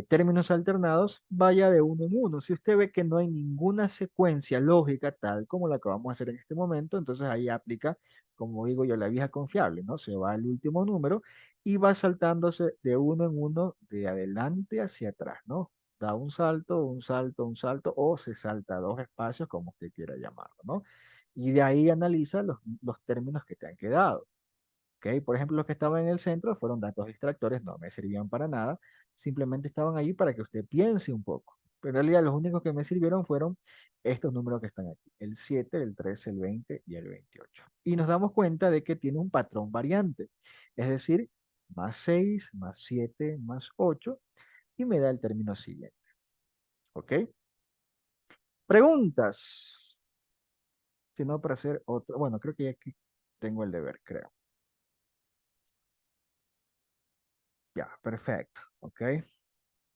términos alternados, vaya de uno en uno. Si usted ve que no hay ninguna secuencia lógica tal como la que vamos a hacer en este momento, entonces ahí aplica, como digo yo, la vieja confiable, ¿no? Se va al último número y va saltándose de uno en uno, de adelante hacia atrás, ¿no? Da un salto, un salto, un salto, o se salta dos espacios, como usted quiera llamarlo, ¿no? Y de ahí analiza los términos que te han quedado. ¿Ok? Por ejemplo, los que estaban en el centro fueron datos distractores, no me servían para nada, simplemente estaban allí para que usted piense un poco. Pero en realidad los únicos que me sirvieron fueron estos números que están aquí, el 7, el 13, el 20 y el 28. Y nos damos cuenta de que tiene un patrón variante, es decir, más 6, más 7, más 8, y me da el término siguiente. ¿Ok? Preguntas. Si no, para hacer otro. Bueno, creo que ya aquí tengo el deber, creo. Ya, perfecto. ¿Ok?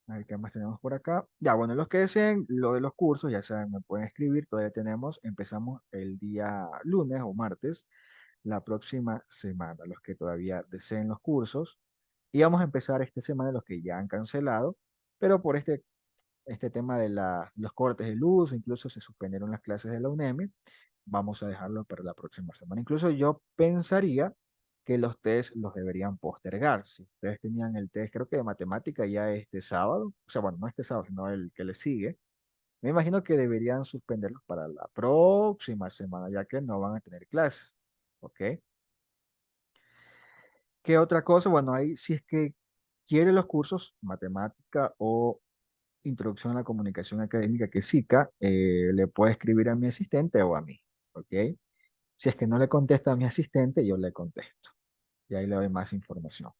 A ver qué más tenemos por acá. Ya, bueno, los que deseen lo de los cursos, ya saben, me pueden escribir. Todavía tenemos, empezamos el día lunes o martes, la próxima semana. Los que todavía deseen los cursos. Y vamos a empezar esta semana los que ya han cancelado, pero por este tema de los cortes de luz, incluso se suspendieron las clases de la UNEM, vamos a dejarlo para la próxima semana. Incluso yo pensaría que los test los deberían postergar. Si ustedes tenían el test, creo que de matemática ya este sábado, o sea, bueno, no este sábado, sino el que le sigue, me imagino que deberían suspenderlos para la próxima semana, ya que no van a tener clases. ¿Ok? ¿Qué otra cosa? Bueno, ahí si es que quiere los cursos, matemática o introducción a la comunicación académica, que es SICA, le puede escribir a mi asistente o a mí. ¿Ok? Si es que no le contesta a mi asistente, yo le contesto. Y ahí le doy más información.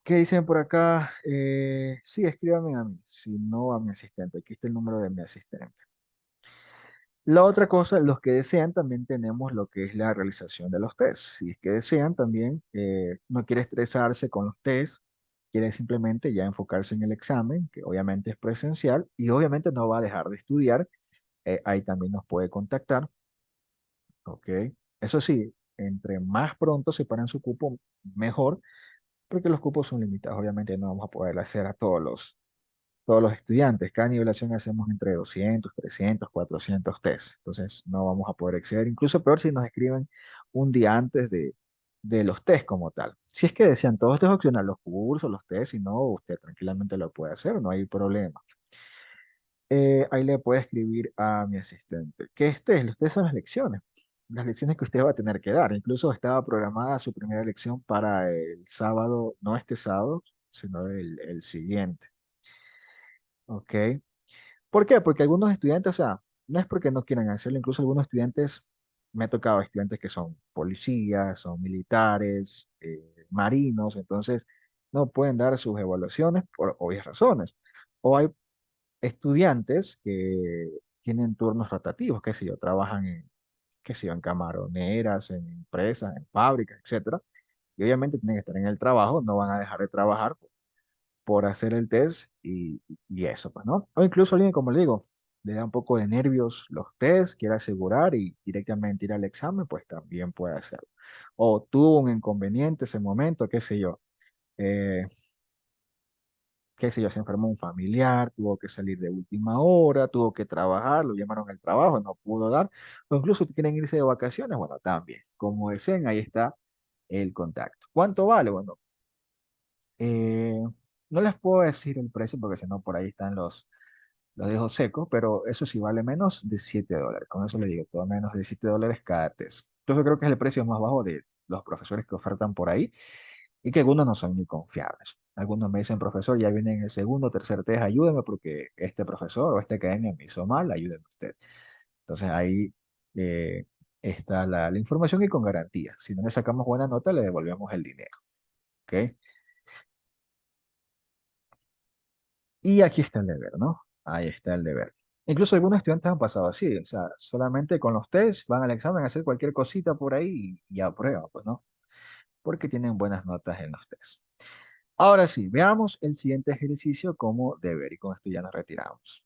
¿Qué dicen por acá? Sí, escríbame a mí, si no a mi asistente. Aquí está el número de mi asistente. La otra cosa, los que desean, también tenemos lo que es la realización de los tests. Si es que desean también, no quiere estresarse con los tests, quiere simplemente ya enfocarse en el examen, que obviamente es presencial y obviamente no va a dejar de estudiar, ahí también nos puede contactar. ¿Ok? Eso sí, entre más pronto se paren su cupo, mejor, porque los cupos son limitados. Obviamente no vamos a poder hacer a todos los estudiantes. Cada nivelación hacemos entre 200, 300, 400 test. Entonces no vamos a poder exceder. Incluso peor si nos escriben un día antes de los test como tal. Si es que desean todos estos opcionales, los cursos, los test, si no, usted tranquilamente lo puede hacer, no hay problema. Ahí le puede escribir a mi asistente que ustedes son las lecciones que usted va a tener que dar. Incluso estaba programada su primera lección para el sábado, no este sábado, sino el siguiente. ¿Ok? ¿Por qué? Porque algunos estudiantes, o sea, no es porque no quieran hacerlo, incluso algunos estudiantes, me ha tocado estudiantes que son policías, son militares, marinos, entonces no pueden dar sus evaluaciones por obvias razones. O hay estudiantes que tienen turnos rotativos, qué sé yo, trabajan en, qué sé yo, en camaroneras, en empresas, en fábricas, etcétera. Y obviamente tienen que estar en el trabajo, no van a dejar de trabajar por hacer el test y eso, pues, ¿no? O incluso alguien, como le digo, le da un poco de nervios los test, quiere asegurar y directamente ir al examen, pues también puede hacerlo. O tuvo un inconveniente ese momento, eh, qué sé yo, se enfermó un familiar, tuvo que salir de última hora, tuvo que trabajar, lo llamaron al trabajo, no pudo dar, o incluso quieren irse de vacaciones, bueno, también, como deseen, ahí está el contacto. ¿Cuánto vale? Bueno, eh, no les puedo decir el precio porque si no por ahí están los dejo secos, pero eso sí vale menos de $7. Con eso le digo, todo menos de $7 cada test. Entonces creo que es el precio más bajo de los profesores que ofertan por ahí y que algunos no son muy confiables. Algunos me dicen, profesor, ya viene en el segundo o tercer test, ayúdeme porque este profesor o esta academia me hizo mal, ayúdeme usted. Entonces ahí eh, está la información y con garantía. Si no le sacamos buena nota, le devolvemos el dinero. ¿Ok? Y aquí está el deber, ¿no? Ahí está el deber. Incluso algunos estudiantes han pasado así, o sea, solamente con los test van al examen a hacer cualquier cosita por ahí y aprueban, pues, ¿no? Porque tienen buenas notas en los test. Ahora sí, veamos el siguiente ejercicio como deber y con esto ya nos retiramos.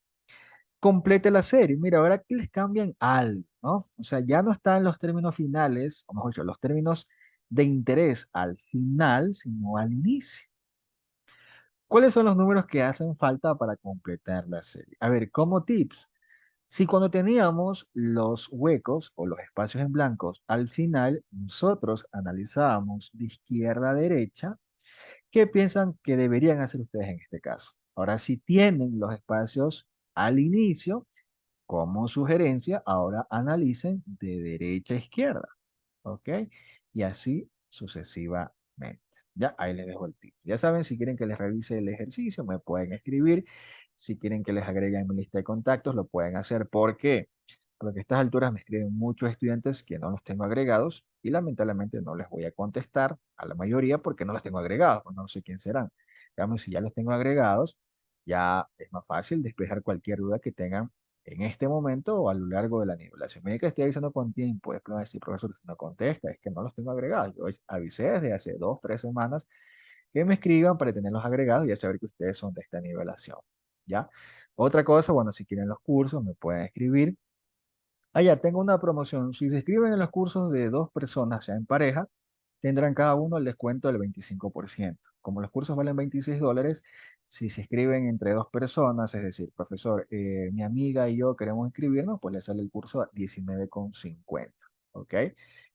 Complete la serie. Mira, ahora que les cambian algo, ¿no? O sea, ya no están los términos finales, o mejor dicho, los términos de interés al final, sino al inicio. ¿Cuáles son los números que hacen falta para completar la serie? A ver, como tips, si cuando teníamos los huecos o los espacios en blancos al final, nosotros analizábamos de izquierda a derecha, ¿qué piensan que deberían hacer ustedes en este caso? Ahora, si tienen los espacios al inicio, como sugerencia, ahora analicen de derecha a izquierda. ¿Ok? Y así sucesivamente. Ya, ahí les dejo el tip. Ya saben, si quieren que les revise el ejercicio, me pueden escribir. Si quieren que les agregue en mi lista de contactos, lo pueden hacer. ¿Por qué? Porque a estas alturas me escriben muchos estudiantes que no los tengo agregados y lamentablemente no les voy a contestar a la mayoría porque no los tengo agregados, pues no sé quién serán. Digamos, si ya los tengo agregados, ya es más fácil despejar cualquier duda que tengan en este momento o a lo largo de la nivelación. Mire que estoy avisando con tiempo, es para decir, profesor, si no contesta, es que no los tengo agregados. Yo avisé desde hace 2, 3 semanas que me escriban para tenerlos agregados y ya saber que ustedes son de esta nivelación. ¿Ya? Otra cosa, bueno, si quieren los cursos, me pueden escribir. Ya tengo una promoción. Si se inscriben en los cursos de 2 personas, sea en pareja, tendrán cada uno el descuento del 25%. Como los cursos valen $26, si se inscriben entre 2 personas, es decir, profesor, mi amiga y yo queremos inscribirnos, pues le sale el curso a 19,50. ¿Ok?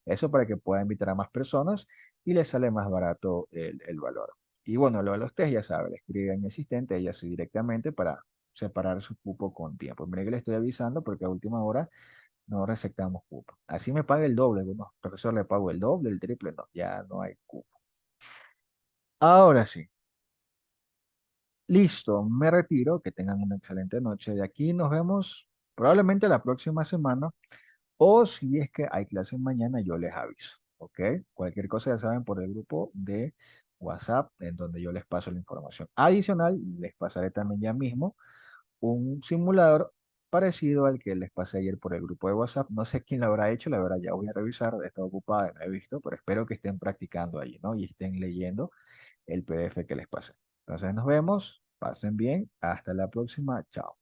Eso para que pueda invitar a más personas y le sale más barato el valor. Y bueno, lo de los test, ya sabe, le escriben a mi asistente, ella sí directamente para separar su cupo con tiempo. Mire que le estoy avisando porque a última hora no receptamos cupo. Así me paga el doble. Bueno, profesor, le pago el doble, el triple, no, ya no hay cupo. Ahora sí, listo, me retiro. Que tengan una excelente noche. De aquí nos vemos probablemente la próxima semana o si es que hay clases mañana, yo les aviso. ¿Ok? Cualquier cosa ya saben por el grupo de WhatsApp en donde yo les paso la información. Adicional, les pasaré también ya mismo un simulador parecido al que les pasé ayer por el grupo de WhatsApp. No sé quién lo habrá hecho, la verdad ya voy a revisar, he estado ocupada y no he visto, pero espero que estén practicando allí, ¿no? Y estén leyendo el PDF que les pasé. Entonces nos vemos, pasen bien, hasta la próxima, chao.